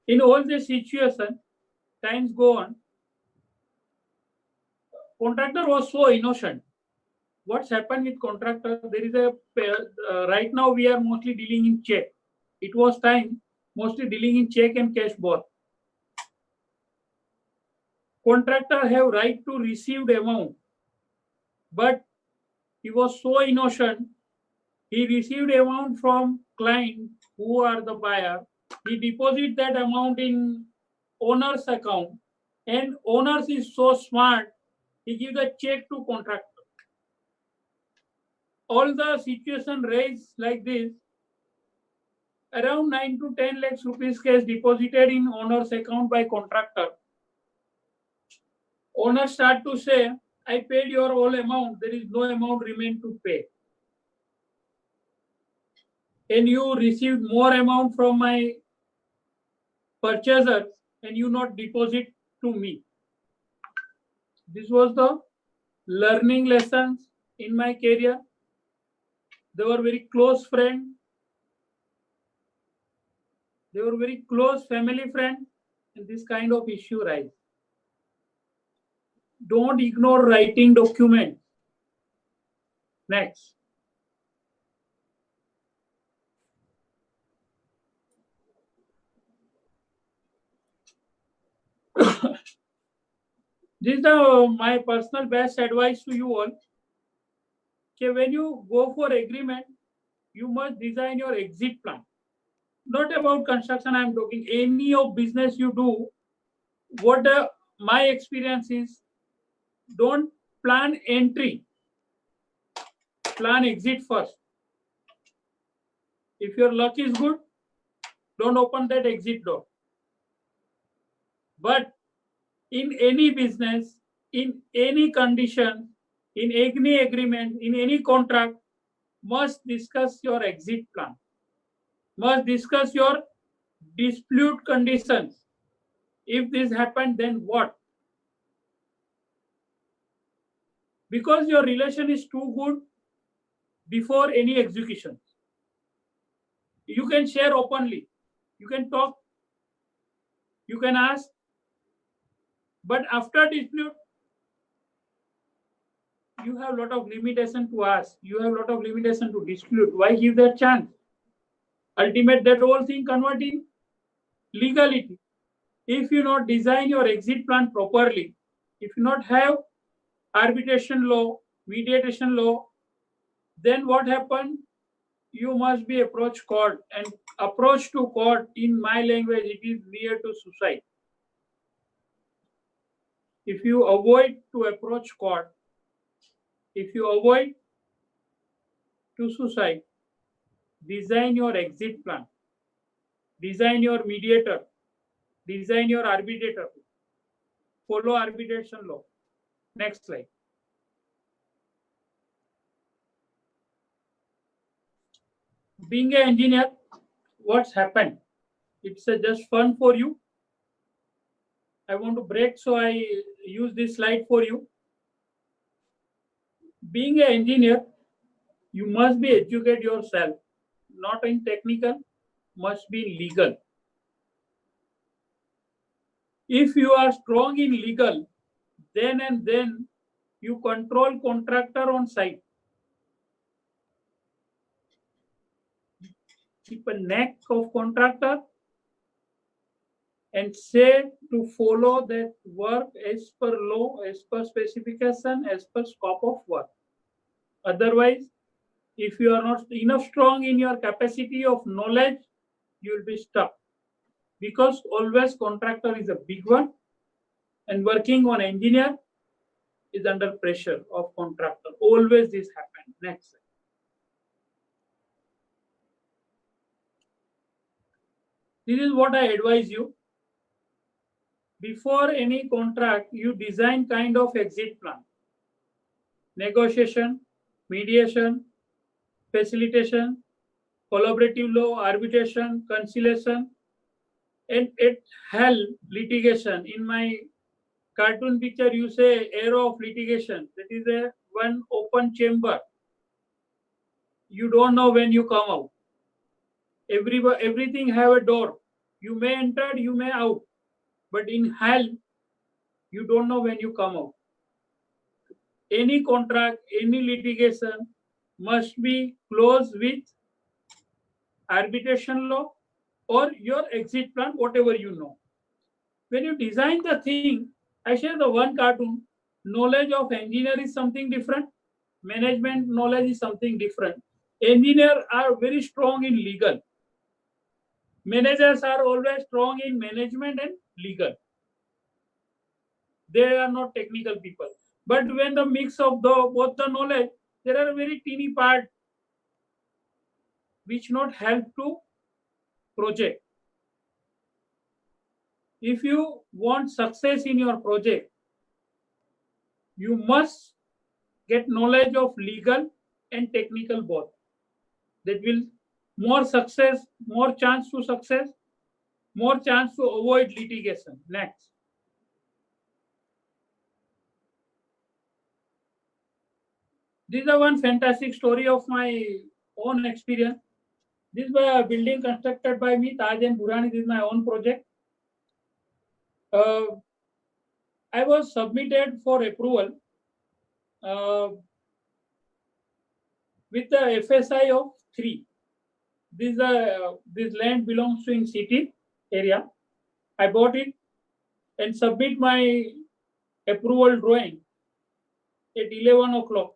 In all this situation, times go on. Contractor was so innocent. What's happened with contractor? There is a right now we are mostly dealing in check. It was time mostly dealing in check and cash both. Contractor have right to receive the amount, but he was so innocent. He received amount from client who are the buyer. He deposit that amount in owner's account, and owners is so smart. He give the check to contractor. All the situation raised like this. Around 9 to 10 lakhs rupees cash deposited in owner's account by contractor. Owner start to say, I paid your whole amount. There is no amount remain to pay. And you received more amount from my purchaser and you not deposit to me. This was the learning lessons in my career. They were very close friends. They were very close family friends, and this kind of issue rise. Don't ignore writing documents. Next. This is my personal best advice to you all. Okay, when you go for agreement, you must design your exit plan. Not about construction, I am talking any of business you do. What my experience is, don't plan entry, plan exit first. If your luck is good, don't open that exit door. But in any business, in any condition, in any agreement, in any contract, must discuss your exit plan, must discuss your dispute conditions. If this happened, then what? Because your relation is too good before any execution. You can share openly, you can talk, you can ask, but after dispute, you have a lot of limitation to ask, you have a lot of limitation to dispute. Why give that chance? Ultimate, that whole thing convert in legality. If you not design your exit plan properly, if you not have arbitration law, mediation law, then what happened? You must be approach court, and approach to court, in my language, it is near to suicide. If you avoid to approach court, if you avoid to suicide, design your exit plan, design your mediator, design your arbitrator, follow arbitration law. Next slide. Being an engineer, what's happened? It's just fun for you. I want to break, so I use this slide for you. Being an engineer, you must be educate yourself, not in technical, must be in legal. If you are strong in legal, then and then you control contractor on site. Keep a neck of contractor and say to follow that work as per law, as per specification, as per scope of work. Otherwise, if you are not enough strong in your capacity of knowledge, you will be stuck. Because always contractor is a big one, and working on engineer is under pressure of contractor. Always this happens. Next slide. This is what I advise you. Before any contract, you design kind of exit plan. Negotiation, mediation, facilitation, collaborative law, arbitration, conciliation, and it hell litigation. In my cartoon picture, you say arrow of litigation. That is a one open chamber. You don't know when you come out. Everything have a door. You may enter, you may out. But in hell, you don't know when you come out. Any contract, any litigation must be closed with arbitration law or your exit plan, whatever you know. When you design the thing, I share the one cartoon, knowledge of engineer is something different, management knowledge is something different. Engineers are very strong in legal. Managers are always strong in management and legal. They are not technical people. But when the mix of both the knowledge, there are very teeny part which not help to project. If you want success in your project, you must get knowledge of legal and technical both. That will more success, more chance to success, more chance to avoid litigation. Next. This is one fantastic story of my own experience. This is a building constructed by me, Taj and Burani. This is my own project. I was submitted for approval with the FSI of 3. This land belongs to in city area. I bought it and submit my approval drawing at 11 o'clock.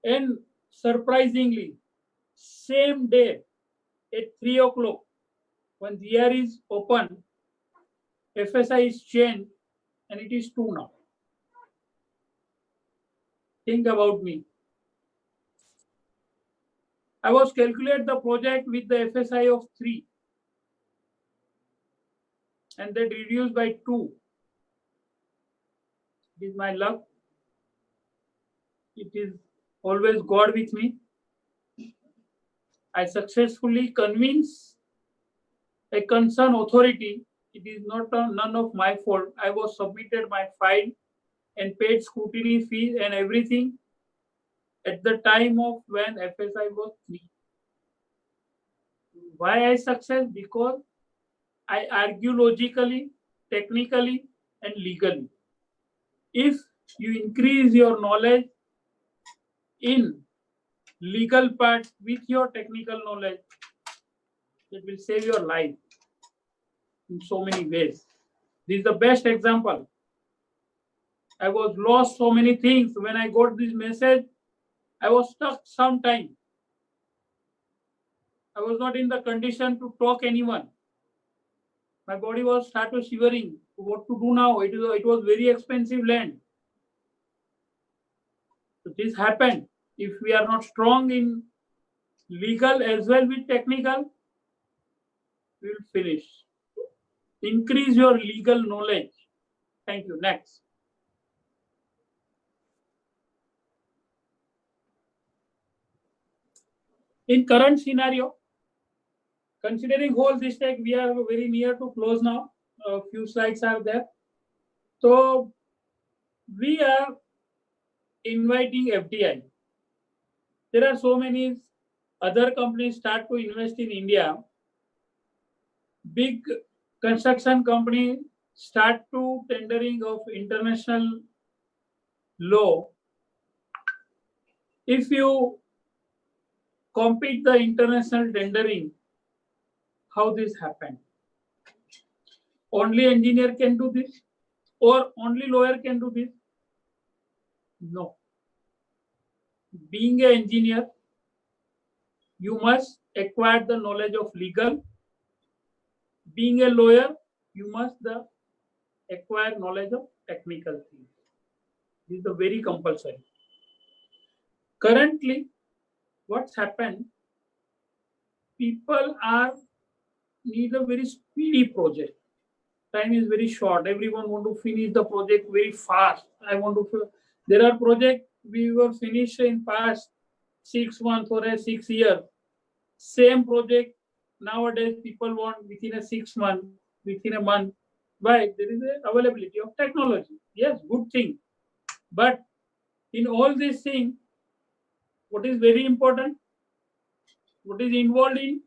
And surprisingly, same day at 3 o'clock, when the year is open, FSI is changed and it is 2 now. Think about me. I was calculate the project with the FSI of 3 and that reduced by 2. It is my luck. It is always God with me. I successfully convinced a concerned authority. It is not none of my fault. I was submitted my file and paid scrutiny fees and everything at the time of when FSI was 3. Why I success? Because I argue logically, technically, and legally. If you increase your knowledge in legal part with your technical knowledge, it will save your life in so many ways. This is the best example. I was lost so many things. When I got this message, I was stuck some time. I was not in the condition to talk anyone. My body was started shivering. What to do now? It was very expensive land. So this happened. If we are not strong in legal as well with technical, we will finish. Increase your legal knowledge. Thank you. Next. In current scenario, considering whole this tech, we are very near to close now. A few slides are there. So we are inviting FDI. There are so many other companies start to invest in India. Big construction company start to tendering of international law. If you compete the international tendering, how this happened? Only engineer can do this or only lawyer can do this? No. Being an engineer, you must acquire the knowledge of legal. Being a lawyer, you must acquire knowledge of technical things. This is the very compulsory. Currently, what's happened? People need a very speedy project. Time is very short. Everyone want to finish the project very fast. There are projects we were finished in past 6 months or 6 years. Same project nowadays people want within a 6 month, within a month. Why? There is a availability of technology. Yes, good thing. But in all these things, what is very important? What is involved in?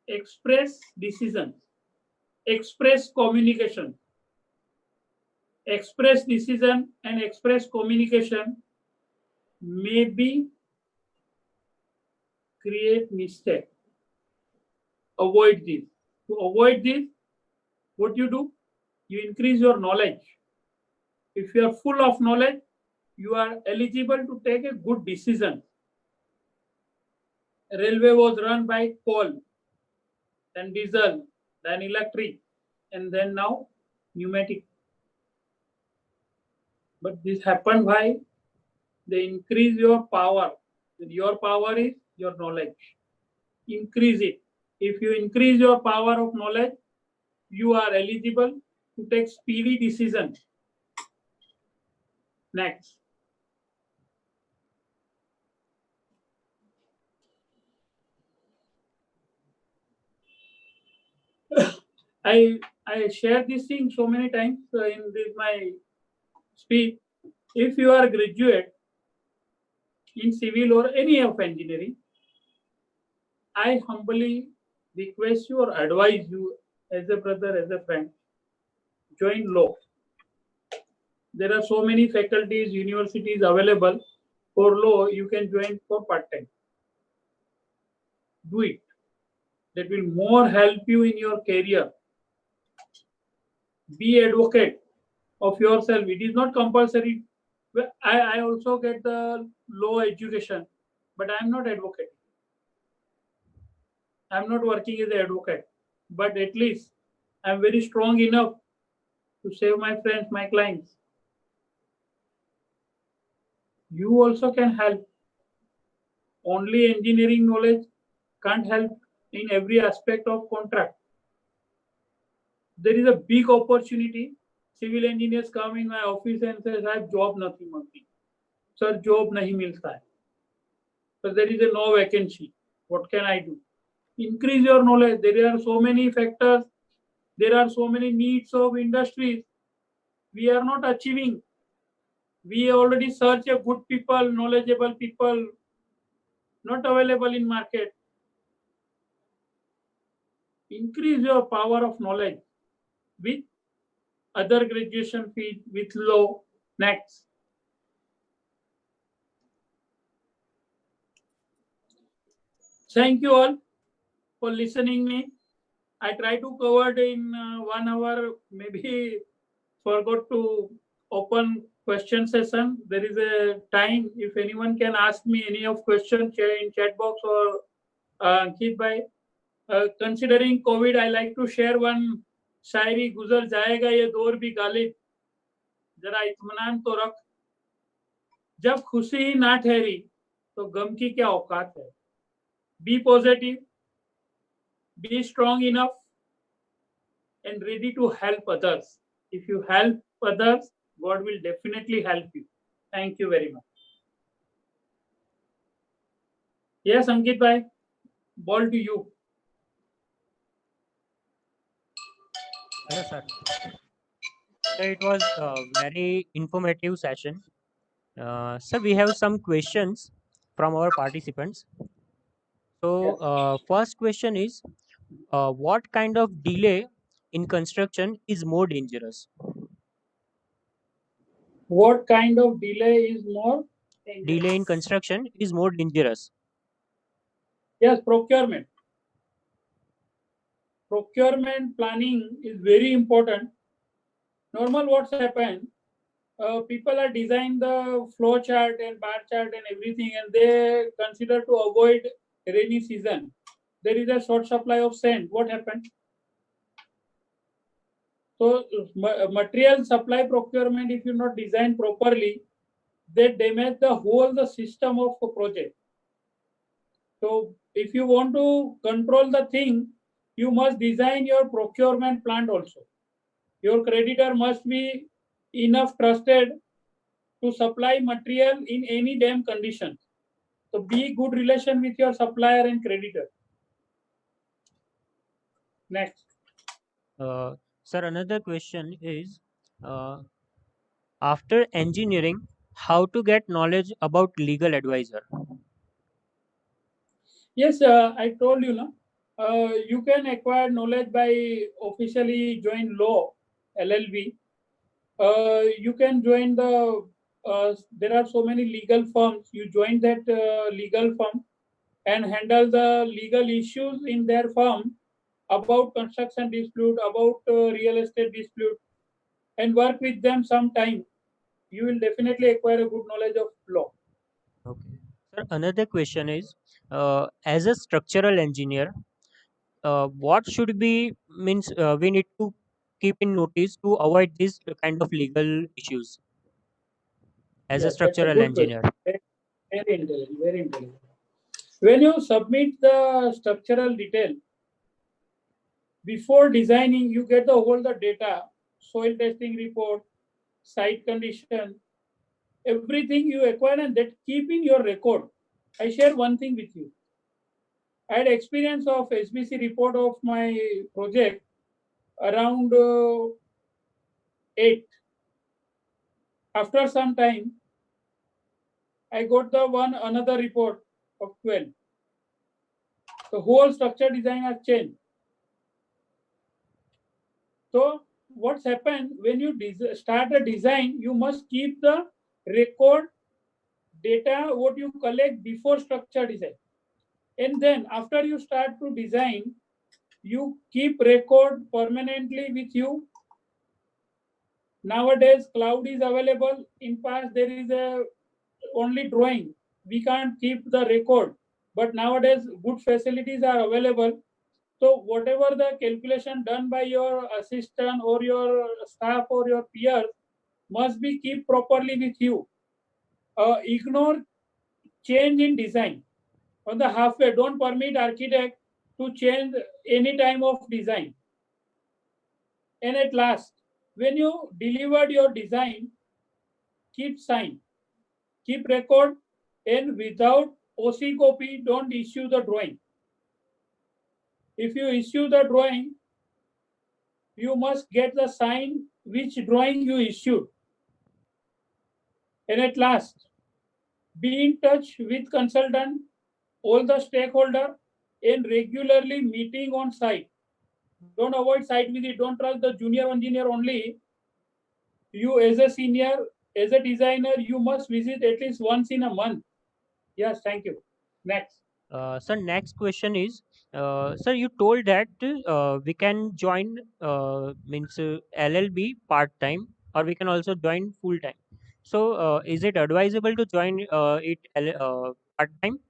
Express decisions, express communication. Express decision and express communication maybe create mistake. Avoid this. To avoid this, what you do? You increase your knowledge. If you are full of knowledge, you are eligible to take a good decision. Railway was run by coal, then diesel, then electric, and then now pneumatic. But this happened why? They increase your power. Your power is your knowledge. Increase it. If you increase your power of knowledge, you are eligible to take speedy decisions. Next. I share this thing so many times in my speech. If you are a graduate in civil or any of engineering, I humbly request you or advise you as a brother, as a friend, join law. There are so many faculties, universities available for law. You can join for part-time. Do it. That will more help you in your career. Be advocate of yourself. It is not compulsory. I also get the law education, but I am not advocate. I am not working as an advocate, but at least I am very strong enough to save my friends, my clients. You also can help. Only engineering knowledge can't help in every aspect of contract. There is a big opportunity. Civil engineers come in my office and say, "Sir, job nahi milti. Sir, job nahi milta hai. So there is a no vacancy. What can I do?" Increase your knowledge. There are so many factors. There are so many needs of industries. We are not achieving. We already search a good people, knowledgeable people, not available in market. Increase your power of knowledge with other graduation field, with law. Next. Thank you all for listening me. I try to cover it in 1 hour. Maybe forgot to open question session. There is a time if anyone can ask me any of questions in chat box or Ankit bhai. Considering COVID, I like to share one शायरी गुजर जाएगा ये दौर भी गालिब जरा इत्मीनान तो रख जब खुशी ही ना ठहरी तो गम की क्या औकात है be positive be strong enough and ready to help others. If you help others, God will definitely help you. Thank you very much. Yes, Ankit bhai, ball to you. Hello, sir. So it was a very informative session. Sir, we have some questions from our participants. So, first question is, what kind of delay in construction is more dangerous? What kind of delay is more Delay in construction is more dangerous. Yes, procurement. Procurement planning is very important. Normal what's happened, people are designing the flow chart and bar chart and everything, and they consider to avoid rainy season. There is a short supply of sand. What happened? So material supply procurement, if you not design properly, they damage the system of a project. So if you want to control the thing, you must design your procurement plan also. Your creditor must be enough trusted to supply material in any damn condition. So be good relation with your supplier and creditor. Next. Sir, another question is, uh, after engineering, how to get knowledge about legal advisor? Yes, I told you, no? You can acquire knowledge by officially join law, LLB. You can join there are so many legal firms. You join that legal firm and handle the legal issues in their firm about construction dispute, about real estate dispute, and work with them sometime. You will definitely acquire a good knowledge of law. Okay. Sir, another question is, as a structural engineer, what should be means we need to keep in notice to avoid this kind of legal issues as a Yes, that's a structural good question. engineer? Very intelligent, very intelligent. When you submit the structural detail, before designing, you get all the data, soil testing report, site condition, everything you acquire and that keep in your record. I share one thing with you. I had experience of SBC report of my project around 8. After some time, I got another report of 12. The whole structure design has changed. So what's happened when you start a design, you must keep the record data what you collect before structure design, and then after you start to design, you keep record permanently with you. Nowadays, cloud is available. In past, there is a only drawing. We can't keep the record, but nowadays good facilities are available. So whatever the calculation done by your assistant or your staff or your peers must be keep properly with you. Ignore change in design. On the halfway, don't permit architect to change any time of design. And at last, when you delivered your design, keep sign, keep record, and without OC copy, don't issue the drawing. If you issue the drawing, you must get the sign which drawing you issued. And at last, be in touch with consultant, all the stakeholder, and regularly meeting on site. Don't avoid site visit. Don't trust the junior engineer only. You as a senior, as a designer, you must visit at least once in a month. Yes, thank you. Next. Sir, next question is, sir, you told that we can join means LLB part time, or we can also join full time. So, is it advisable to join it part time,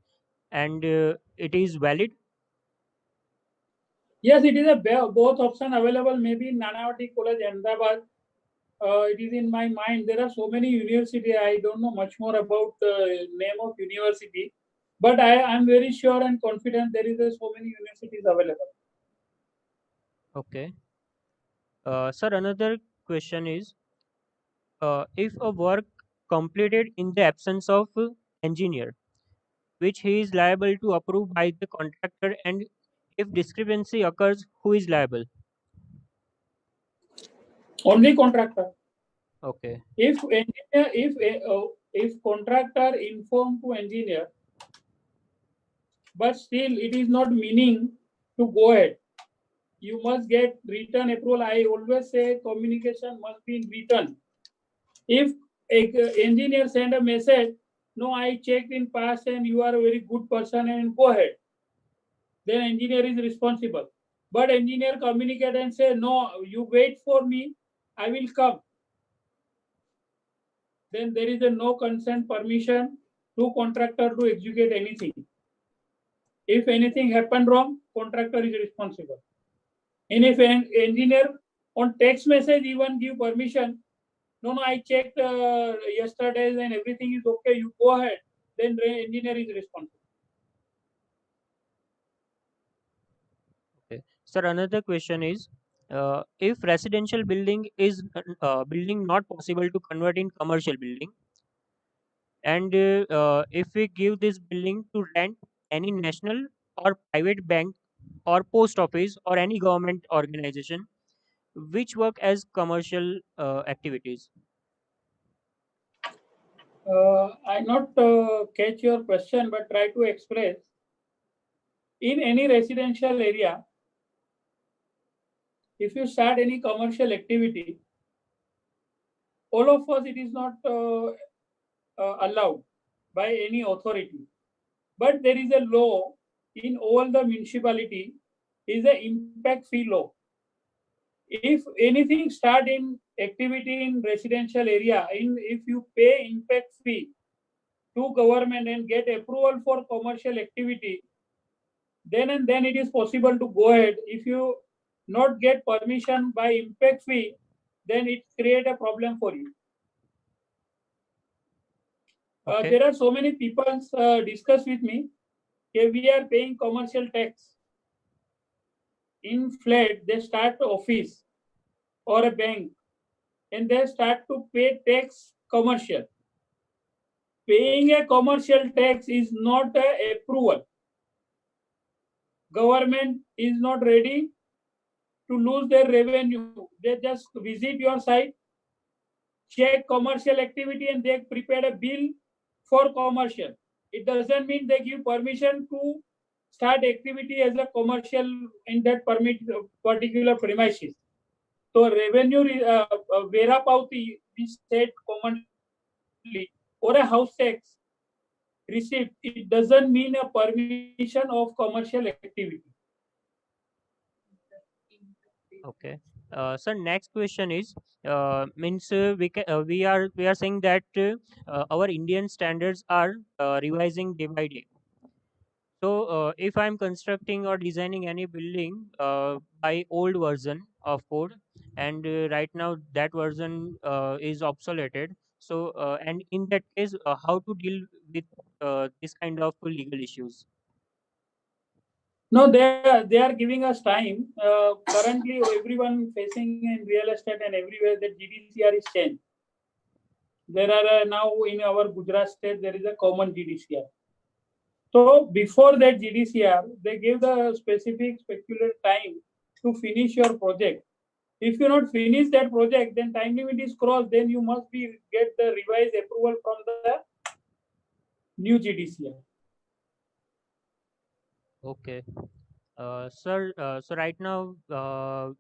and it is valid? Yes, it is a both option available. Maybe in Nanavati College, Ahmedabad. It is in my mind. There are so many university. I don't know much more about the name of university, but I am very sure and confident there is so many universities available. Okay. Sir, another question is, if a work completed in the absence of engineer, which he is liable to approve by the contractor, and if discrepancy occurs, who is liable? Only contractor. Okay. If engineer, if contractor inform to engineer, but still it is not meaning to go ahead. You must get written approval. I always say communication must be in written. If a engineer send a message, no, I checked in past and you are a very good person and go ahead, then engineer is responsible. But engineer communicate and say, no, you wait for me, I will come. Then there is a no consent permission to contractor to execute anything. If anything happened wrong, contractor is responsible. And if an engineer on text message even give permission, no, I checked yesterday and everything is okay, you go ahead, then the engineer is responsible. Okay. Sir, another question is, if residential building is building not possible to convert in commercial building, and if we give this building to rent any national or private bank or post office or any government organization, which work as commercial activities? I not catch your question, but try to express. In any residential area, if you start any commercial activity, all of us, it is not allowed by any authority. But there is a law in all the municipality, is a impact fee law. If anything start in activity in residential area, if you pay impact fee to government and get approval for commercial activity, then and then it is possible to go ahead. If you not get permission by impact fee, then it create a problem for you. Okay. There are so many people discuss with me. We are paying commercial tax. In flat, they start office or a bank and they start to pay tax commercial. Paying a commercial tax is not a approval. Government is not ready to lose their revenue. They just visit your site, check commercial activity, and they prepare a bill for commercial. It doesn't mean they give permission to start activity as a commercial in that permit particular premises. So revenue Vera Pauti is said commonly or a house tax receipt. It doesn't mean a permission of commercial activity. Okay. Sir, next question is, means we are saying that our Indian standards are revising day by day. So, if I'm constructing or designing any building by old version of code, and right now that version is obsoleted, so and in that case, how to deal with this kind of legal issues? No, they are giving us time. Currently, everyone facing in real estate and everywhere that GDCR is changed. There are now in our Gujarat state there is a common GDCR. So before that GDCR, they give the specific specular time to finish your project. If you not finish that project, then time limit is crossed. Then you must be get the revised approval from the new GDCR. Okay. Sir, so right now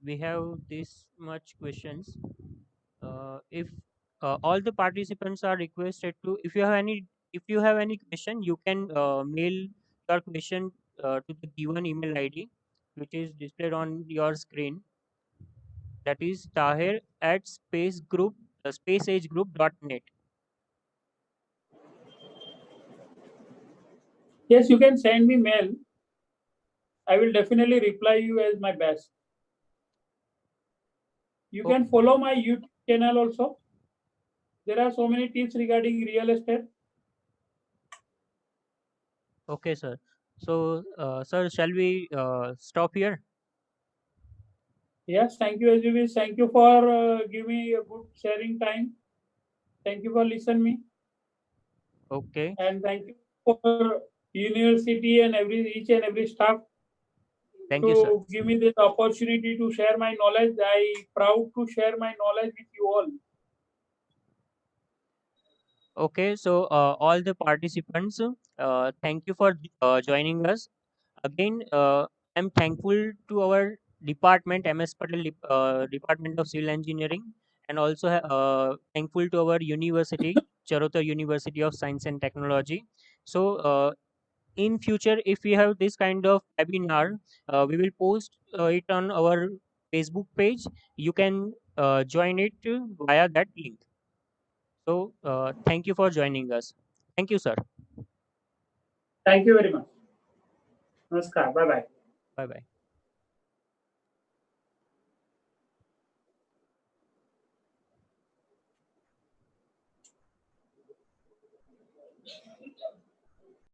we have this much questions. If all the participants are requested to, if you have any question, you can mail your question to the given email ID, which is displayed on your screen. That is Tahir at spacegegroup.net. Yes, you can send me mail. I will definitely reply you as my best. You Okay, can follow my YouTube channel also. There are so many tips regarding real estate. okay, sir. So, sir, shall we stop here? Yes, thank you, as you wish. Thank you for giving me a good sharing time. Thank you for listening me, Okay, and thank you for university and each and every staff thank you, sir. to give me this opportunity to share my knowledge. I proud to share my knowledge with you all. Okay, so all the participants, thank you for joining us. Again, I'm thankful to our department, MS Patel Department of Civil Engineering, and also thankful to our university, Charotar University of Science and Technology. So, in future, if we have this kind of webinar, we will post it on our Facebook page. You can join it via that link. So, thank you for joining us. Thank you, sir. Thank you very much. Namaskar. Bye bye. Bye bye.